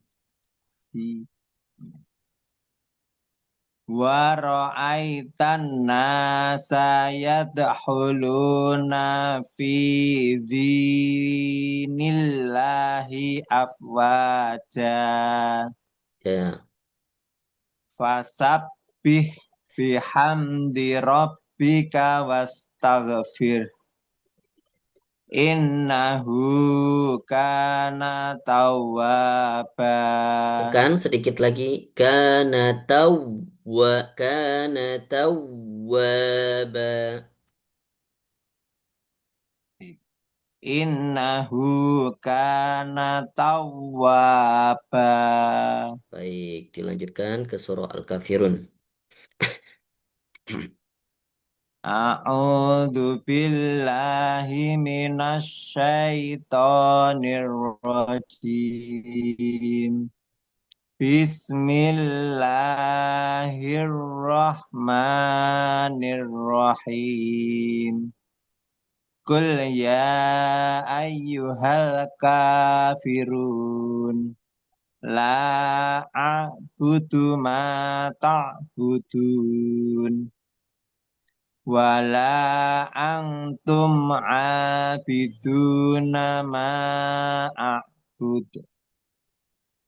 wa ra'aitan nasa yadkhuluna fi zinillahi afwaja Ya. fasabbih bihamdi rabbika wastaghfir innahu kana tawwaba. Tekan sedikit lagi. Kana tawwaba. Innahu kana tawwaba. Baik, dilanjutkan ke surah Al-Kafirun. A'udzu billahi minasyaitonir rajim. Bismillahirrahmanirrahim. Qul ya ayyuhal kafirun. La a'budu ma ta'budun. Wala antum abiduna ma a'bud.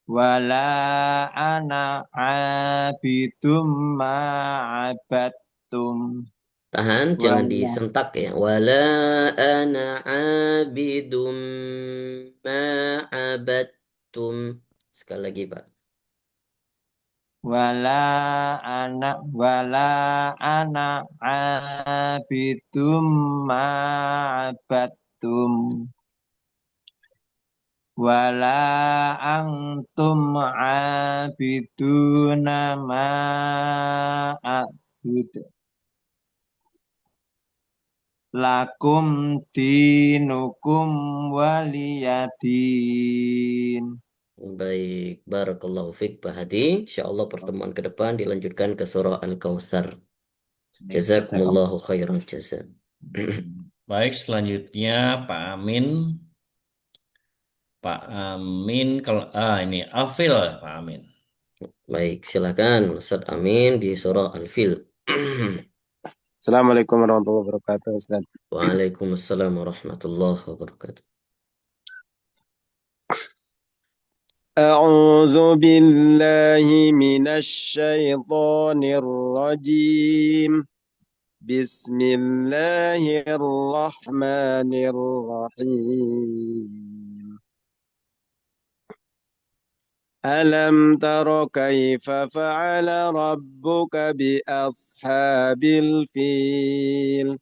Wala ana abidum ma abattum. Tahan, jangan disentak ya. Wala ana abidum ma abattum. Sekali lagi, Pak. Wala ana abidum ma abattum. Wala antum abiduna ma a'bud. Lakum dinukum waliyadin. Baik, barakallahu fiik Pak Hadi. Insyaallah pertemuan ke depan dilanjutkan ke surah Al-Kautsar. Jazakumullahu khairan jazaa. Baik, selanjutnya Pak Amin. Pak Amin, kalau ini Afil Pak Amin. Baik, silakan Ustaz Amin di surah Al-Fil. Assalamualaikum warahmatullahi wabarakatuh, Ustaz. Waalaikumsalam warahmatullahi wabarakatuh. أعوذ بالله من الشيطان الرجيم. بسم الله الرحمن الرحيم. ألم تر كيف فعل ربك بأصحاب الفيل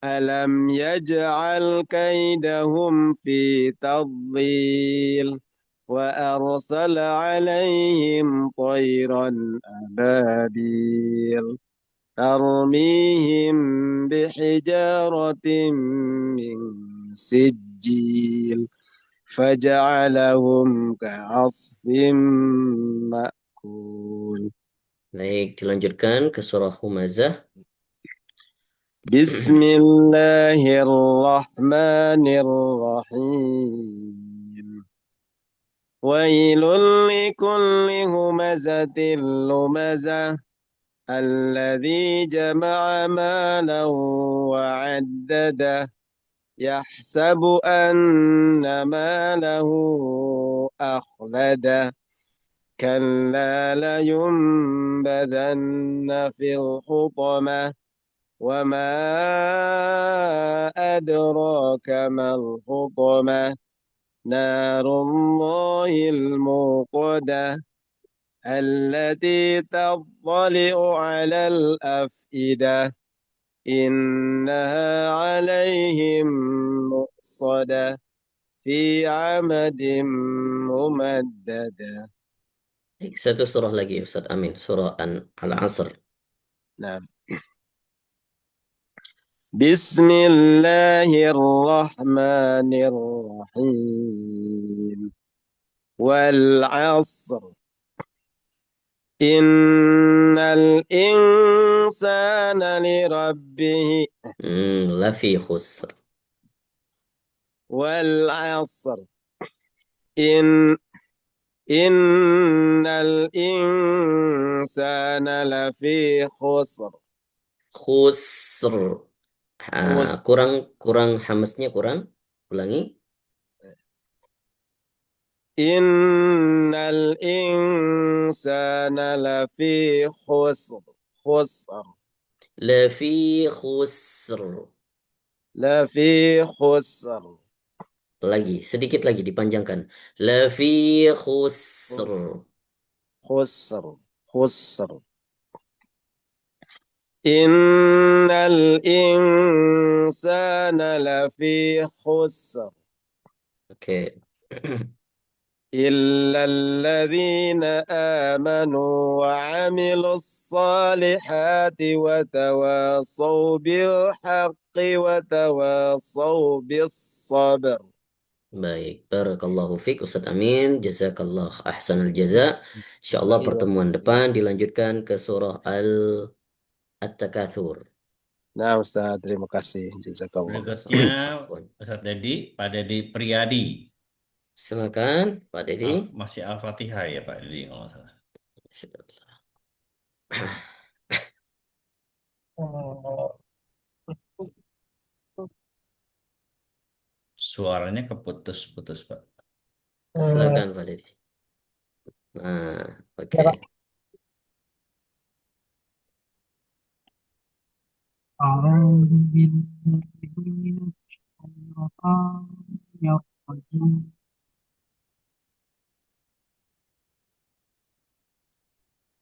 ألم يجعل كيدهم في تضليل وأرسل عليهم طيرا أبابيل ترميهم بحجارة من سجيل فجعلهم كعصف مأكول. Baik, dilanjutkan ke surah Humazah. Bismillahirrahmanirrahim. ويل لكل همزة لمزة الذي جمع مالا وعدده يحسب أن ماله أخلده كلا لينبذن في الحطمة وما أدراك ما الحطمة نار الله الموقدة التي تطلع على الأفئدة إنها عليهم مؤصدة في عمد ممددة. Baik, satu surah lagi Ustaz Amin, surah Al-Asr. نعم. بسم الله الرحمن الرحيم والعصر إن الإنسان لربه لفي خسر. والعصر إن الإنسان لفي خسر. Khusr. Kurang hamasnya kurang. Ulangi. Innal insana lafi khusr. Lafi khusr. Lafi khusr. Lagi, sedikit lagi dipanjangkan. Lafi khusr. Khusr. Innal insana lafi khusr. Oke. إلا الذين آمنوا وعملوا الصالحات وتواصوا بالحق وتواصوا بالصبر. Baik, barakallahu fiik Ustadz Amin, jazakallah ahsanal jaza. Insyaallah Iya, pertemuan Ustaz. depan dilanjutkan ke surah At-Takatsur. Nah, Ustaz, terima kasih. Jazakallah. Berikutnya Afwan. Ustaz Dedi, Pak Dedi Priyadi. Silakan Pak Dedi. Masih Al-Fatihah ya Pak Dedi kalau nggak salah. Oh, Suaranya keputus-putus Pak. Silakan Pak Dedi. Nah, oke. ya, Pak. أعوذ بالله من الشيطان الرجيم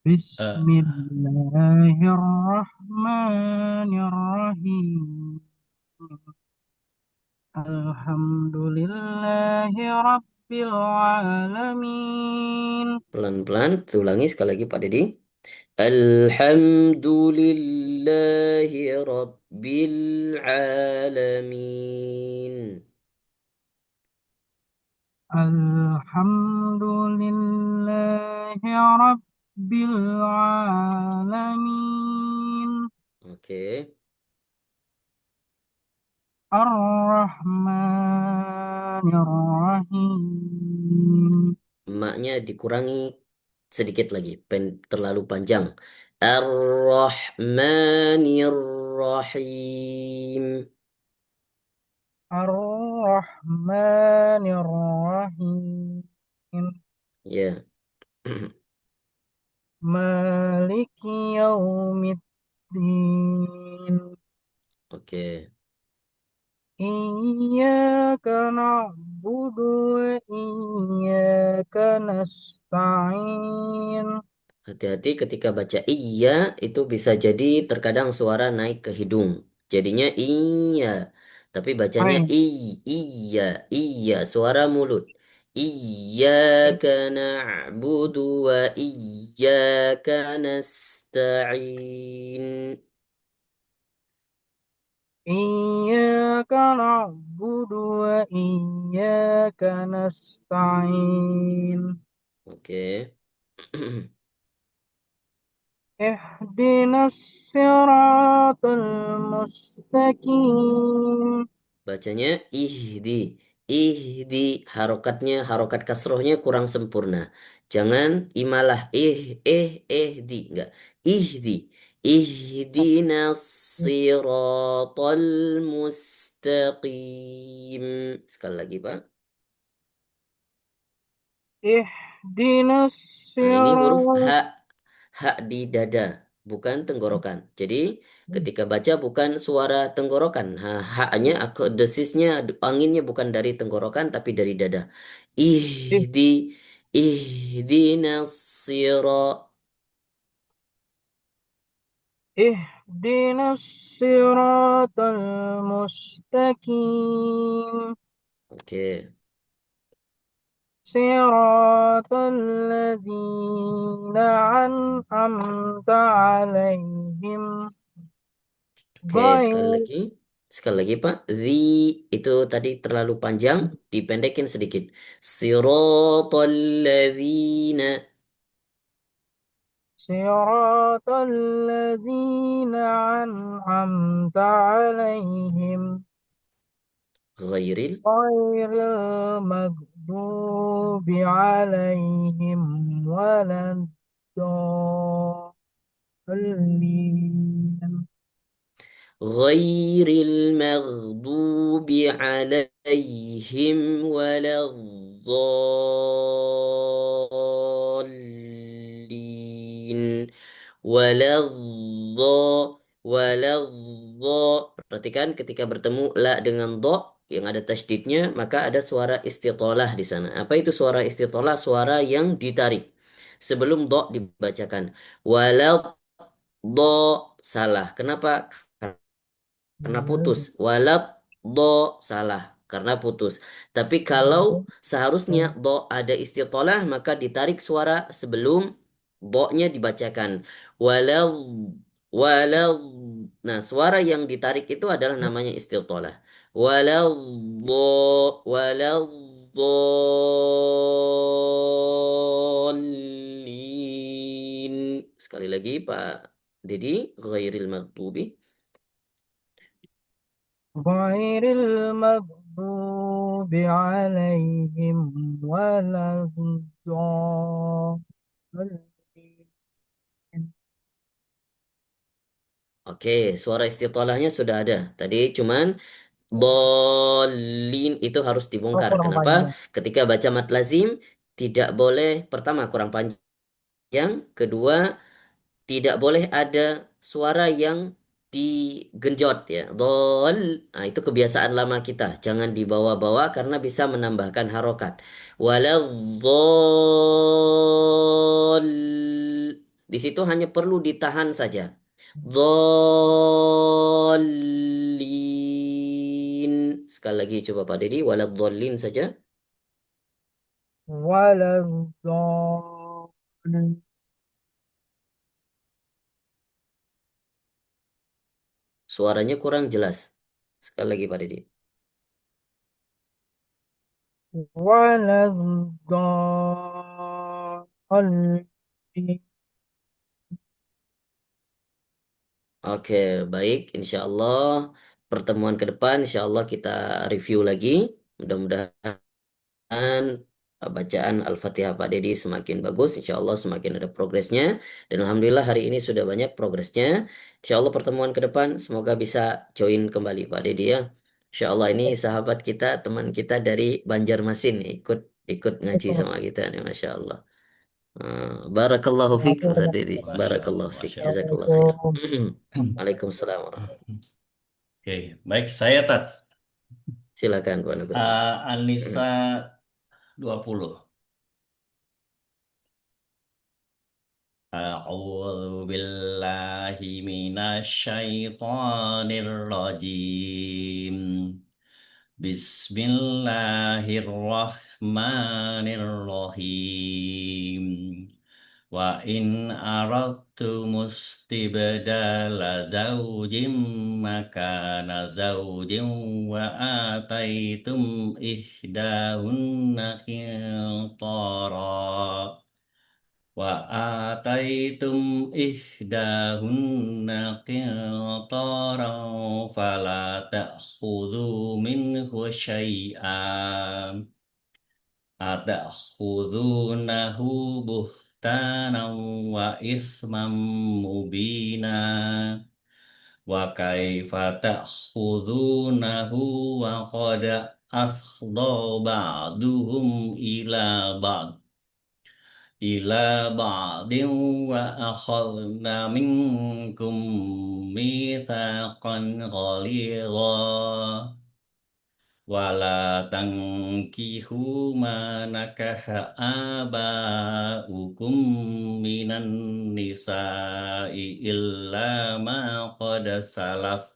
بسم الله الرحمن الرحيم الحمد لله رب العالمين Pelan-pelan, ulangi sekali lagi Pak Dedi. Alhamdulillahi Rabbil Alamin. الحمد لله رب العالمين Oke. الرحمن الرحيم Maknya dikurangi sedikit lagi, terlalu panjang. Ar-Rahmanir Rahim. الرحمن الرحيم Ya. مالك يوم الدين Oke. إياك نعبد وإياك نستعين Hati-hati ketika baca iya itu bisa jadi terkadang suara naik ke hidung. Jadinya iya. Tapi bacanya أي iya, iya, suara mulut. Iyyaka na'budu wa iyyaka nasta'in. إياك نعبد وإياك نستعين Oke. اهدنا الصراط المستقيم Bacanya ihdi. Ihdi. Harokatnya, harokat kasrohnya kurang sempurna. Jangan imalah di. Enggak. Ihdi. Ihdinas siratal mustaqim. Sekali lagi, Pak. اهدنا Nah, ini huruf الصراط ha. Ha di dada. Bukan tenggorokan. Jadi, ketika baca bukan suara tenggorokan. Haknya, desisnya, anginnya bukan dari tenggorokan tapi dari dada. إه- Ihdi, ihdinas sira. اهدنا الصراط المستقيم Oke, صراط الذين أنعمت عليهم oke, sekali غير lagi. Sekali lagi, Pak. Itu tadi terlalu panjang, dipendekin sedikit. Siratal ladzina صراط الذين أنعمت عليهم ghairil. غير المغضوب عليهم ولا الضالين غير المغضوب عليهم ولا الضالين ولا ولا Perhatikan ketika bertemu la dengan do yang ada tasydidnya maka ada suara istitolah di sana. Apa itu suara istitolah? Suara yang ditarik sebelum do dibacakan. Walau do salah. Kenapa? Karena putus. Walad do salah karena putus. Tapi kalau seharusnya do ada istitolah maka ditarik suara sebelum do-nya dibacakan. Walad walad. Nah, suara yang ditarik itu adalah namanya istitolah. Waladdallin. Sekali lagi Pak Dedi, ghairil maghdubi. غير المغضوب عليهم ولا الضالين. Oke, suara istitolahnya sudah ada. Tadi cuman dolin itu harus Oh, dibongkar. kurang Kenapa? panjang. Ketika baca mat lazim tidak boleh, pertama kurang panjang, kedua tidak boleh ada suara yang digenjot ya. Dol, nah itu kebiasaan lama kita. Jangan dibawa-bawa karena bisa menambahkan harokat. Waladzol. Di situ hanya perlu ditahan saja. Dolin. Sekali lagi coba Pak Dedi. Waladzolin saja. ولا الضالين. Suaranya kurang jelas. Sekali lagi Pak Dedi. ولا الضالين. Oke, baik. Insya Allah pertemuan ke depan, insya Allah kita review lagi. Mudah-mudahan bacaan Al-Fatihah Pak Dedi semakin bagus. Insya Allah semakin ada progresnya. Dan Alhamdulillah hari ini sudah banyak progresnya. Insya Allah pertemuan ke depan semoga bisa join kembali Pak Dedi ya. Insya Allah ini sahabat kita, teman kita dari Banjarmasin nih, ikut ikut ngaji sama kita nih, Masya Allah. Barakallahu fiq, Ustaz Dedi. Masya Allah, Barakallahu fiq. Masya Allah. Jazakallah khair. Assalamualaikum. Waalaikumsalam warahmatullahi. Oke, baik saya Tats. Silakan Pak Nugroho. Anissa 20. A'udzu billahi minasyaitonir rajim. Bismillahirrahmanirrahim. Wa in aradtum istibdala zawjin makana zawjin wa ataitum ihdahunna qintara wa ataitum ihdahunna qintaran fala ta'khudhu minhu syai'an atakhudunahu buhtanan wa isman mubina wa kaifa ta'khudunahu wa qad afdha ba'duhum ila ba'din wa akhadna minkum mitsaqan ghalidha wala tankihu ma nakaha abaukum minan nisa'i illa ma qad salaf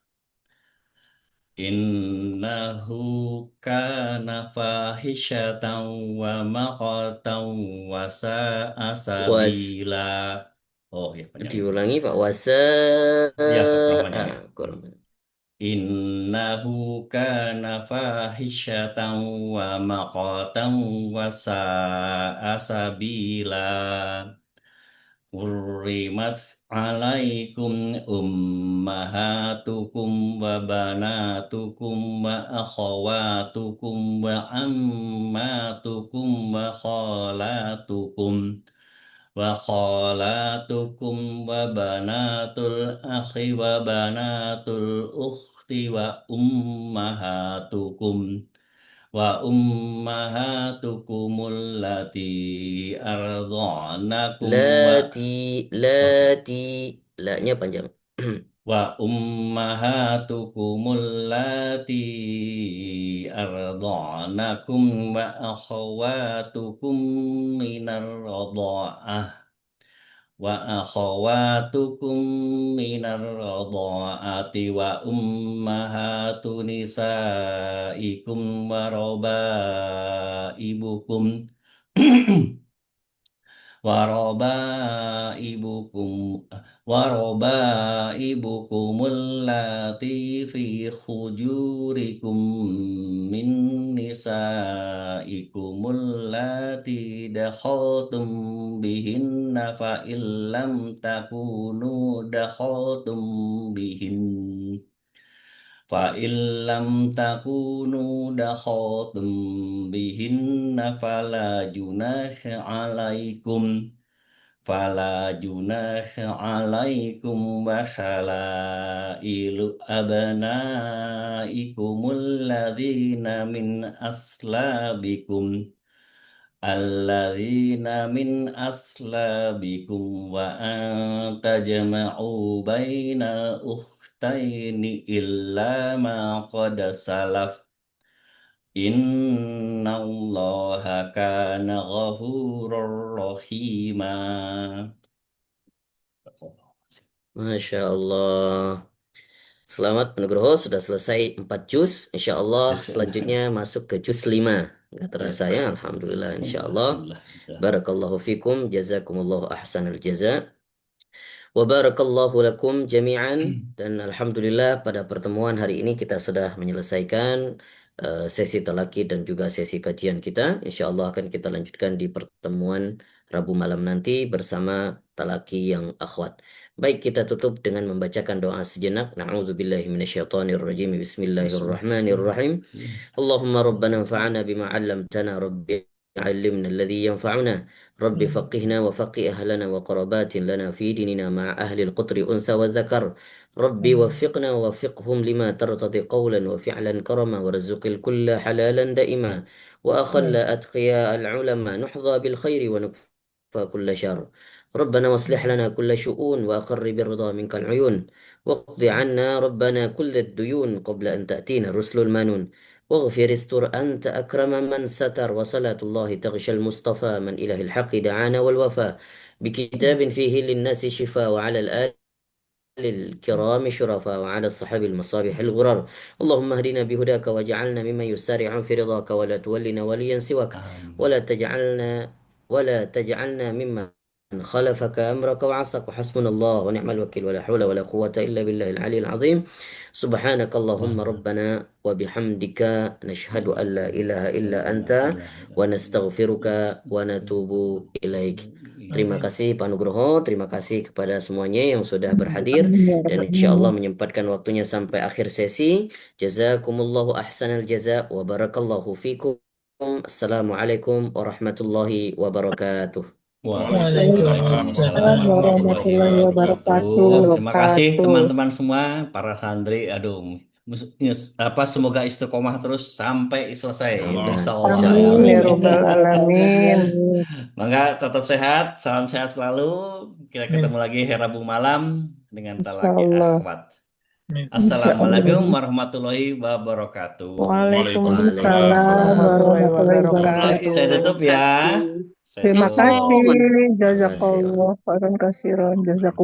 innahu kana fahishatan wa maqatan wa sa'a sabila. Oh ya panjang. Diulangi Pak Wasa. Ya kurang panjang ya. Kurang panjang. Innahu kana fahishatan wa maqatan wa sa'a sabila. Hurrimat alaikum ummahatukum wa banatukum wa akhawatukum wa ammatukum wa khalatukum wa banatul akhi wa banatul ukhti wa ummahatukumul lati ardhanakum Lati. La-nya panjang. wa ummahatukumul lati ardhanakum wa akhawatukum minar radha'ah wa akhawatukum minar radha'ati wa ummahatu nisaikum wa rabaibukum wa rabaibukum وربائبكم اللاتي في خجوركم من نسائكم اللاتي دخلتم بهن فإن لم تكونوا دخلتم بهن فلا جناح عليكم وحلائل أبنائكم الذين من أصلابكم وأن تجمعوا بين الأختين إلا ما قد سلف إن الله كان غفورا رحيما. Masya Allah. Selamat Pak Nugroho, sudah selesai 4 juz. Insya Allah selanjutnya masuk ke juz 5. Nggak terasa ya, Alhamdulillah. Insya Allah. Barakallahu fikum, jazakumullahu ahsanal jaza. Wa barakallahu lakum jami'an. Dan Alhamdulillah pada pertemuan hari ini kita sudah menyelesaikan sesi talaki dan juga sesi kajian kita. Insya Allah akan kita lanjutkan di pertemuan Rabu malam nanti bersama talaki yang akhwat. Baik, kita tutup dengan membacakan doa sejenak. Na'udzubillahi minasyaitonirrajim. Bismillahirrahmanirrahim. Allahumma rabbana anfa'na bima 'allamtana rabbi علمنا الذي ينفعنا رب فقهنا وفقه أهلنا وقربات لنا في ديننا مع أهل القطر أنثى والذكر ربي وفقنا ووفقهم لما ترتضي قولا وفعلا كرما وارزق الكل حلالا دائما وأخل أتقياء العلماء نحظى بالخير ونكفى كل شر ربنا واصلح لنا كل شؤون وأقر بالرضا منك العيون واقض عنا ربنا كل الديون قبل أن تأتينا الرسل المانون واغفر استر أنت أكرم من ستر وصلاة الله تغشى المصطفى من إله الحق دعانا والوفاء بكتاب فيه للناس شفاء وعلى الآل الكرام شرفاء وعلى الصحاب المصابيح الغرر اللهم اهدنا بهداك واجعلنا ممن يسارع في رضاك ولا تولنا وليا سواك ولا تجعلنا ممن خلفك أمرك وعصك وحسبنا الله ونعم الوكيل ولا حول ولا قوة إلا بالله العلي العظيم سبحانك اللهم ربنا وبحمدك نشهد أن لا إله إلا أنت ونستغفرك ونتوب إليك. Terima kasih Pak Nugroho, terima kasih kepada semuanya yang sudah berhadir dan insya Allah menyempatkan waktunya sampai akhir sesi. Jazakumullahu ahsanal jaza wa barakallahu fikum. Assalamualaikum warahmatullahi wabarakatuh. Waalaikumsalam warahmatullahi wabarakatuh. Terima kasih teman-teman semua, para santri. Aduh, semoga istiqomah terus sampai selesai. Amin ya rabbal alamin. Mangga tetap sehat, salam sehat selalu. Kita ketemu lagi Rabu malam dengan talaki akhwat. Assalamualaikum warahmatullahi wabarakatuh. Waalaikumsalam warahmatullahi wabarakatuh. Saya tutup ya. Terima kasih. Jazakallah khairan katsiran. Jazakumullah.